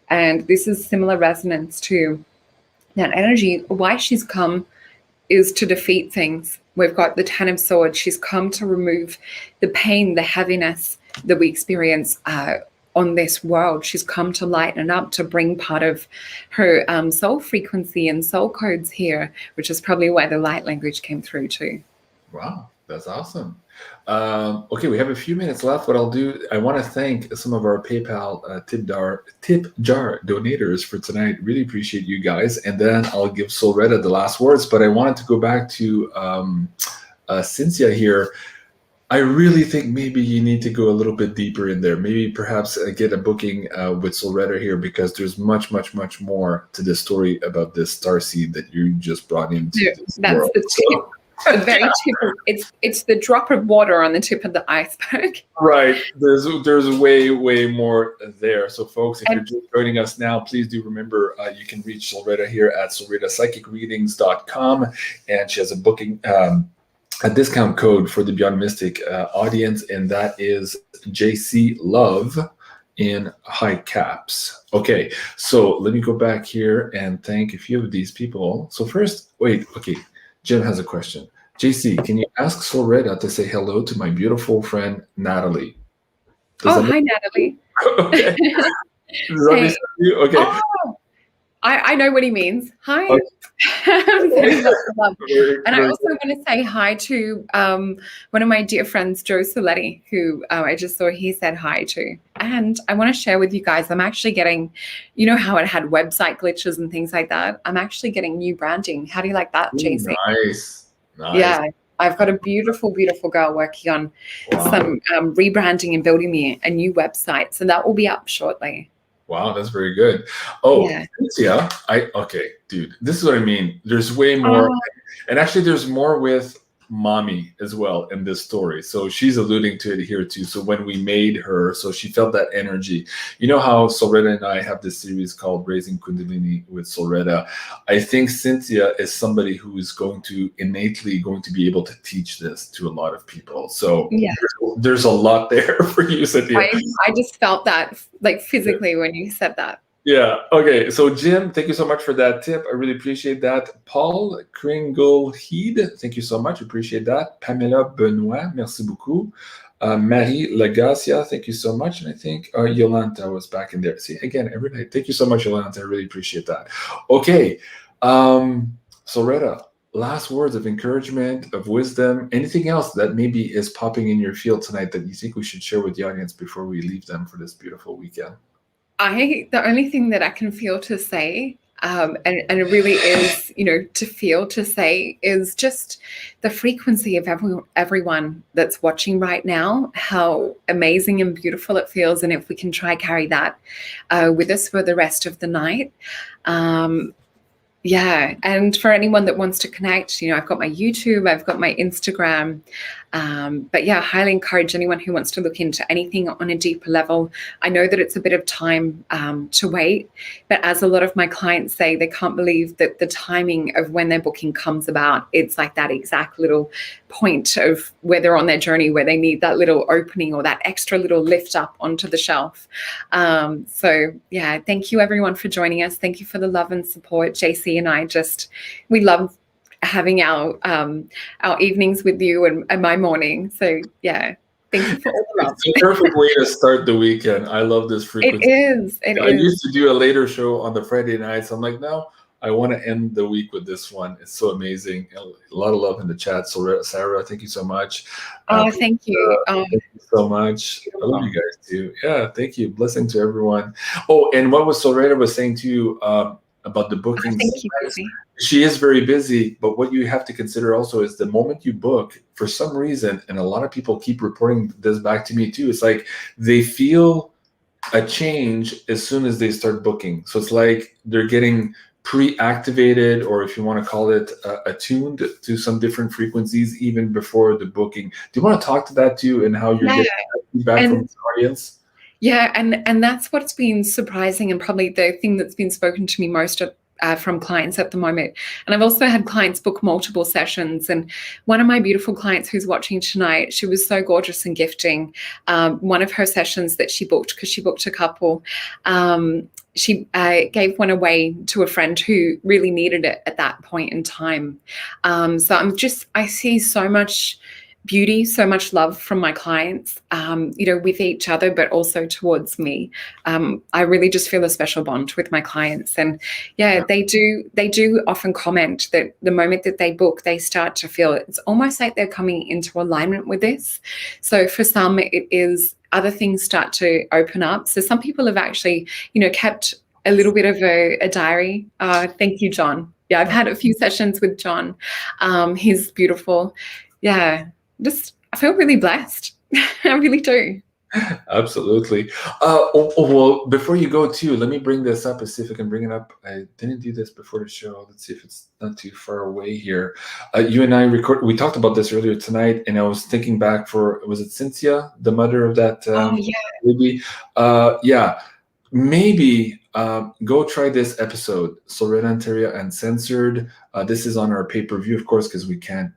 And this is similar resonance to that energy. Why she's come is to defeat things. We've got the Ten of Swords. She's come to remove the pain, the heaviness that we experience on this world. She's come to lighten up, to bring part of her soul frequency and soul codes here, which is probably why the light language came through too. Wow, that's awesome. Okay, we have a few minutes left. What I'll do, I want to thank some of our PayPal tip jar donators for tonight. Really appreciate you guys. And then I'll give SOLRETA the last words. But I wanted to go back to Cynthia here. I really think maybe you need to go a little bit deeper in there. Maybe perhaps get a booking with SOLRETA here, because there's much, much, much more to this story about this starseed that you just brought into this world. That's the tip. The very tip. It's the drop of water on the tip of the iceberg. Right. There's way more there. So folks, if you're just joining us now, please do remember you can reach SOLRETA here at solretapsychicreadings.com, and she has a booking a discount code for the Beyond Mystic audience, and that is JC Love in high caps. Okay, so let me go back here and thank a few of these people. So first, wait, okay, Jim has a question. JC, can you ask Solreta to say hello to my beautiful friend Natalie? Oh, hi, Natalie. Okay. Does that make you? Okay. Oh, I know what he means. Hi. Okay. And I also want to say hi to one of my dear friends, Joe Soletti, who I just saw he said hi to. And I want to share with you guys, I'm actually getting, you know how it had website glitches and things like that? I'm actually getting new branding. How do you like that, JC? Nice. Yeah. I've got a beautiful, beautiful girl working on some rebranding and building me a new website. So that will be up shortly. Wow, that's very good. Oh, yeah. Okay, dude, this is what I mean. There's way more. And actually, there's more with mommy as well in this story. So she's alluding to it here too. So when we made her, so she felt that energy. You know how Solreta and I have this series called Raising Kundalini with Solreta. I think Cynthia is somebody who is innately going to be able to teach this to a lot of people. So there's a lot there for you, Cynthia. I just felt that like physically when you said that. Yeah. Okay. So Jim, thank you so much for that tip. I really appreciate that. Paul Kringleheed, thank you so much. Appreciate that. Pamela Benoit, merci beaucoup. Marie Legacia, thank you so much. And I think Yolanta was back in there. See, again, every night. Thank you so much, Yolanta. I really appreciate that. Okay. Solreta, last words of encouragement, of wisdom, anything else that maybe is popping in your field tonight that you think we should share with the audience before we leave them for this beautiful weekend? The only thing that I can feel to say, and it really is, to say is just the frequency of everyone that's watching right now, how amazing and beautiful it feels. And if we can try carry that with us for the rest of the night. And for anyone that wants to connect, I've got my YouTube, I've got my Instagram. But highly encourage anyone who wants to look into anything on a deeper level. I know that it's a bit of time to wait, but as a lot of my clients say, they can't believe that the timing of when their booking comes about, it's like that exact little point of where they're on their journey, where they need that little opening or that extra little lift up onto the shelf. Thank you everyone for joining us. Thank you for the love and support. JC and I we love having our evenings with you and my morning. So thank you for all the love. It's a perfect way to start the weekend. I love this frequency. I used to do a later show on the Friday nights. I'm like, no, I want to end the week with this one. It's so amazing. A lot of love in the chat. So Sarah, thank you so much. Thank you. Thank you so much. I love you guys too. Yeah, thank you. Blessing to everyone. Oh, and what was Solreta was saying to you about the bookings. Thank you, Chrissy. She is very busy, but what you have to consider also is the moment you book, for some reason, and a lot of people keep reporting this back to me too, it's like they feel a change as soon as they start booking. So it's like they're getting pre-activated, or if you want to call it attuned to some different frequencies even before the booking. Do you want to talk to that too, and how you're getting feedback from the audience? Yeah, and that's what's been surprising, and probably the thing that's been spoken to me most from clients at the moment. And I've also had clients book multiple sessions. And one of my beautiful clients who's watching tonight, she was so gorgeous and gifting. One of her sessions that she booked, because she booked a couple, she gave one away to a friend who really needed it at that point in time. So I see so much beauty, so much love from my clients, with each other, but also towards me. I really just feel a special bond with my clients. And they do often comment that the moment that they book, they start to feel it's almost like they're coming into alignment with this. So for some, it is other things start to open up. So some people have actually, kept a little bit of a diary. Thank you, John. Yeah, I've had a few sessions with John. He's beautiful. Yeah. I feel really blessed. I really do. Absolutely. Well, before you go too, let me bring this up and see if I can bring it up. I didn't do this before the show. Let's see if it's not too far away here. You and I we talked about this earlier tonight, and I was thinking back was it Cynthia, the mother of that baby? Maybe go try this episode, Solreta Ontario Uncensored. This is on our pay-per-view, of course, because we can't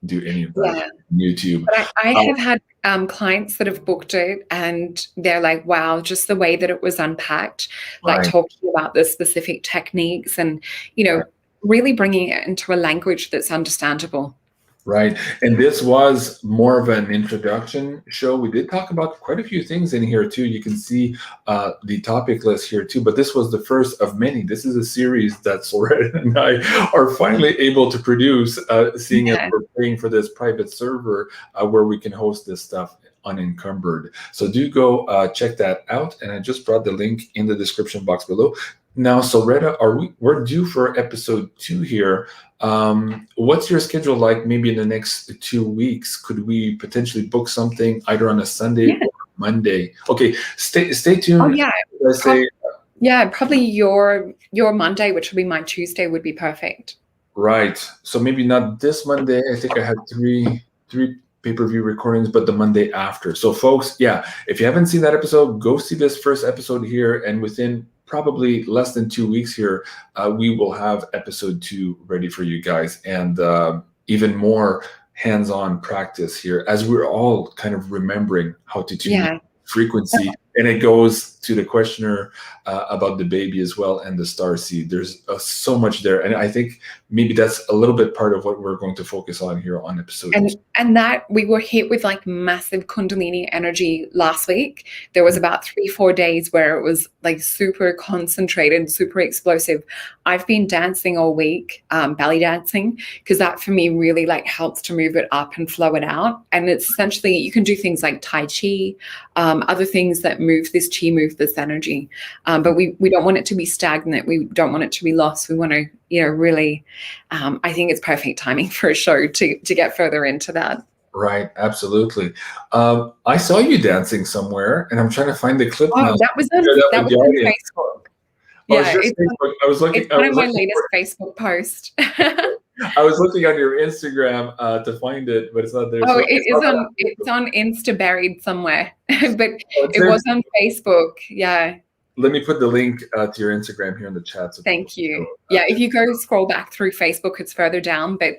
do any of that on YouTube. But I have had clients that have booked it, and they're like, wow, just the way that it was unpacked, like Right. talking about the specific techniques and, really bringing it into a language that's understandable. Right. And this was more of an introduction show. We did talk about quite a few things in here too. You can see the topic list here too, but this was the first of many. This is a series that SOLRETA and I are finally able to produce, seeing as we're paying for this private server where we can host this stuff unencumbered. So do go check that out. And I just brought the link in the description box below. Now, SOLRETA, we're due for episode 2 here. What's your schedule like maybe in the next 2 weeks? Could we potentially book something either on a Sunday or Monday? Okay, stay tuned. Oh, yeah. Probably your Monday, which will be my Tuesday, would be perfect. Right. So maybe not this Monday. I think I had three pay-per-view recordings, but the Monday after. So folks, yeah, if you haven't seen that episode, go see this first episode here, and within probably less than 2 weeks here, we will have episode 2 ready for you guys, and even more hands-on practice here as we're all kind of remembering how to tune frequency. And it goes to the questioner about the baby as well and the starseed. There's so much there, and I think maybe that's a little bit part of what we're going to focus on here on episode 2. And that we were hit with like massive Kundalini energy last week. There was about 3-4 days where it was like super concentrated, super explosive. I've been dancing all week, belly dancing, because that for me really like helps to move it up and flow it out. And it's essentially, you can do things like Tai Chi, other things that move this chi, move this energy. But we don't want it to be stagnant. We don't want it to be lost. We want to, really, I think it's perfect timing for a show to get further into that. Right, absolutely. I saw you dancing somewhere, and I'm trying to find the clip now. That was on Facebook. I was looking. It's one of my latest Facebook post. I was looking on your Instagram to find it, but it's not there. Oh, so it's on Insta buried somewhere, but it was on Facebook. Yeah. Let me put the link to your Instagram here in the chat. So thank you. If you go scroll back through Facebook, it's further down, but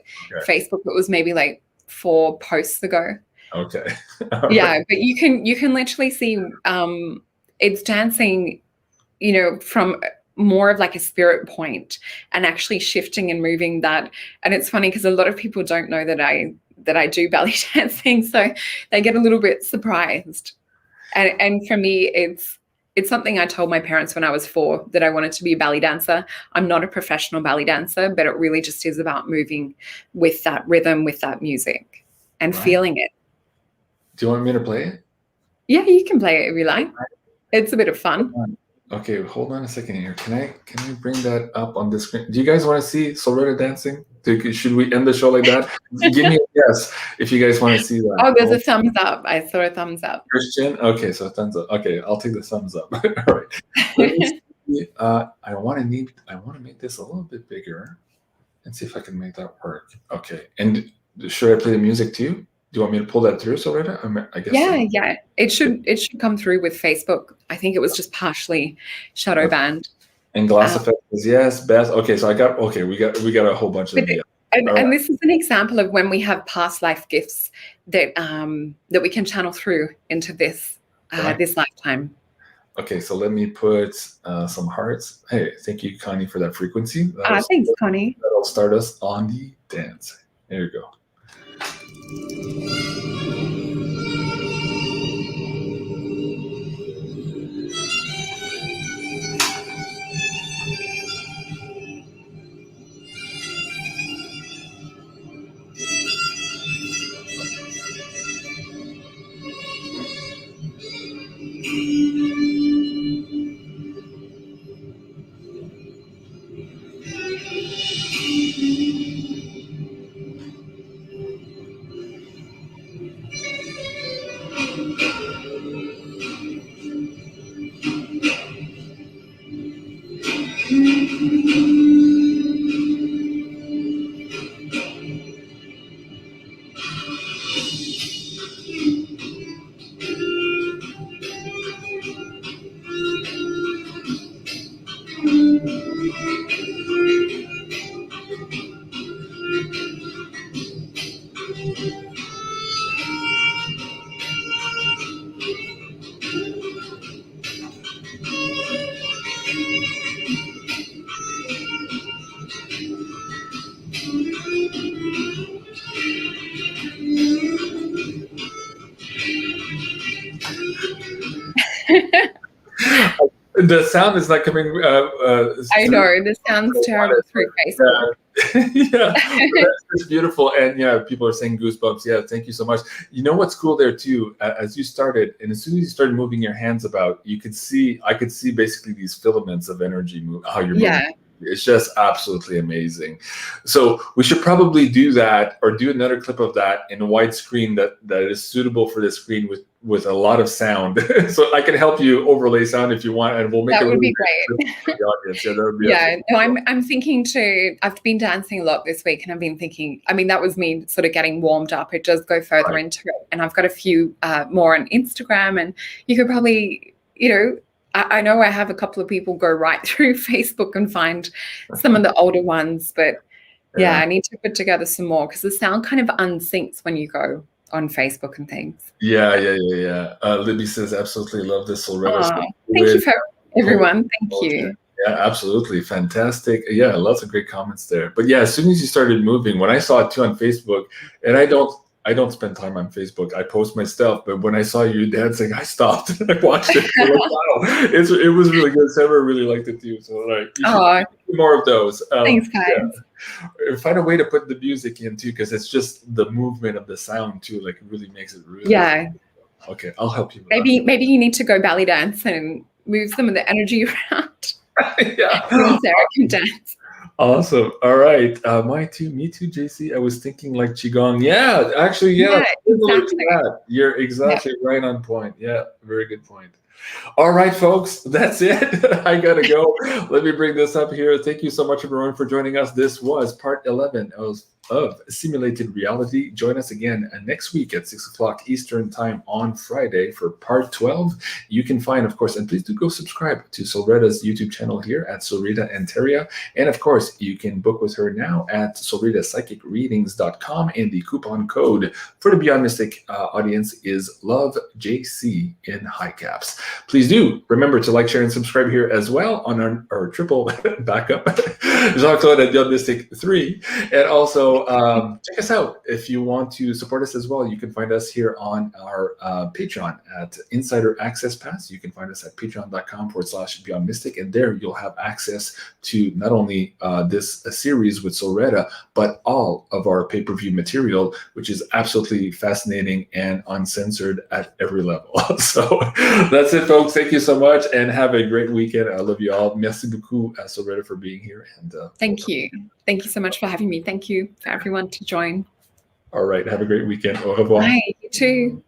Facebook, it was maybe like 4 posts ago. Okay. Right. But you can literally see it's dancing, from more of like a spirit point and actually shifting and moving that. And it's funny because a lot of people don't know that I do belly dancing, so they get a little bit surprised. And for me, it's something I told my parents when I was 4 that I wanted to be a belly dancer. I'm not a professional belly dancer, but it really just is about moving with that rhythm, with that music, and feeling it. Do you want me to play it? Yeah, you can play it if you like. It's a bit of fun. Okay, hold on a second here. Can I bring that up on the screen? Do you guys want to see SOLRETA dancing? Should we end the show like that? Give me a yes if you guys want to see that. Oh, there's a thumbs up. I saw a thumbs up. Christian? Okay, so thumbs up. Okay, I'll take the thumbs up. All right. I want to make this a little bit bigger and see if I can make that work. Okay. And should I play the music too? Do you want me to pull that through, SOLRETA? I guess. Yeah. It should come through with Facebook. I think it was just partially shadow banned. And glass effect is yes, best. Okay, so we got a whole bunch of them. And this is an example of when we have past life gifts that we can channel through into this this lifetime. Okay, so let me put some hearts. Hey, thank you, Connie, for that frequency. Thanks, Connie. That'll start us on the dance. There you go. The sound is not coming. I know, this sounds terrible through Facebook. Yeah, that's beautiful. And yeah, people are saying goosebumps. Yeah, thank you so much. You know what's cool there too, as you started, and as soon as you started moving your hands about, I could see basically these filaments of energy move, how you're moving. Yeah. It's just absolutely amazing. So we should probably do that, or do another clip of that in a widescreen that is suitable for this screen with a lot of sound. So I can help you overlay sound if you want, and we'll make that would be great. For the audience. Yeah, that would be yeah. No, I'm thinking to. I've been dancing a lot this week, and I've been thinking. I mean, that was me sort of getting warmed up. It does go further into it, and I've got a few more on Instagram, and you could probably, I know I have a couple of people go right through Facebook and find some of the older ones, but yeah, I need to put together some more because the sound kind of unsyncs when you go on Facebook and things. Yeah. Libby says, absolutely love this already. Thank you for everyone. Thank you. Yeah, absolutely. Fantastic. Yeah, lots of great comments there. But yeah, as soon as you started moving, when I saw it too on Facebook, and I don't spend time on Facebook. I post my stuff, but when I saw you dancing, I stopped and I watched it. Wow, it was really good. Sarah really liked it too. So more of those. Thanks, guys. Yeah. Find a way to put the music in too, because it's just the movement of the sound too. Like it really makes it really. Yeah. Okay, I'll help you. Maybe you need to go belly dance and move some of the energy around. Yeah. Sarah can dance. Awesome. All right. Me too, JC. I was thinking like Qigong. Yeah, actually, yeah. Exactly. You're exactly right on point. Yeah, very good point. All right, folks, that's it. I got to go. Let me bring this up here. Thank you so much, everyone, for joining us. This was part 11 of Simulated Reality. Join us again next week at 6 o'clock Eastern Time on Friday for part 12. You can find, of course, and please do go subscribe to Solreta's YouTube channel here at Solreta Anteria. And of course, you can book with her now at solretapsychicreadings.com. And the coupon code for the Beyond Mystic audience is LOVEJC in high caps. Please do remember to like, share, and subscribe here as well on our triple backup, Jean-Claude at BeyondMystic 3. And also, check us out if you want to support us as well. You can find us here on our Patreon at Insider Access Pass. You can find us at patreon.com/BeyondMystic, and there you'll have access to not only this series with Solreta, but all of our pay-per-view material, which is absolutely fascinating and uncensored at every level. So that's it, folks. Thank you so much, and have a great weekend. I love you all. Merci beaucoup, Solreta, for being here. And thank you. Thank you so much for having me. Thank you for everyone to join. All right. Have a great weekend. Au revoir. Bye. You too.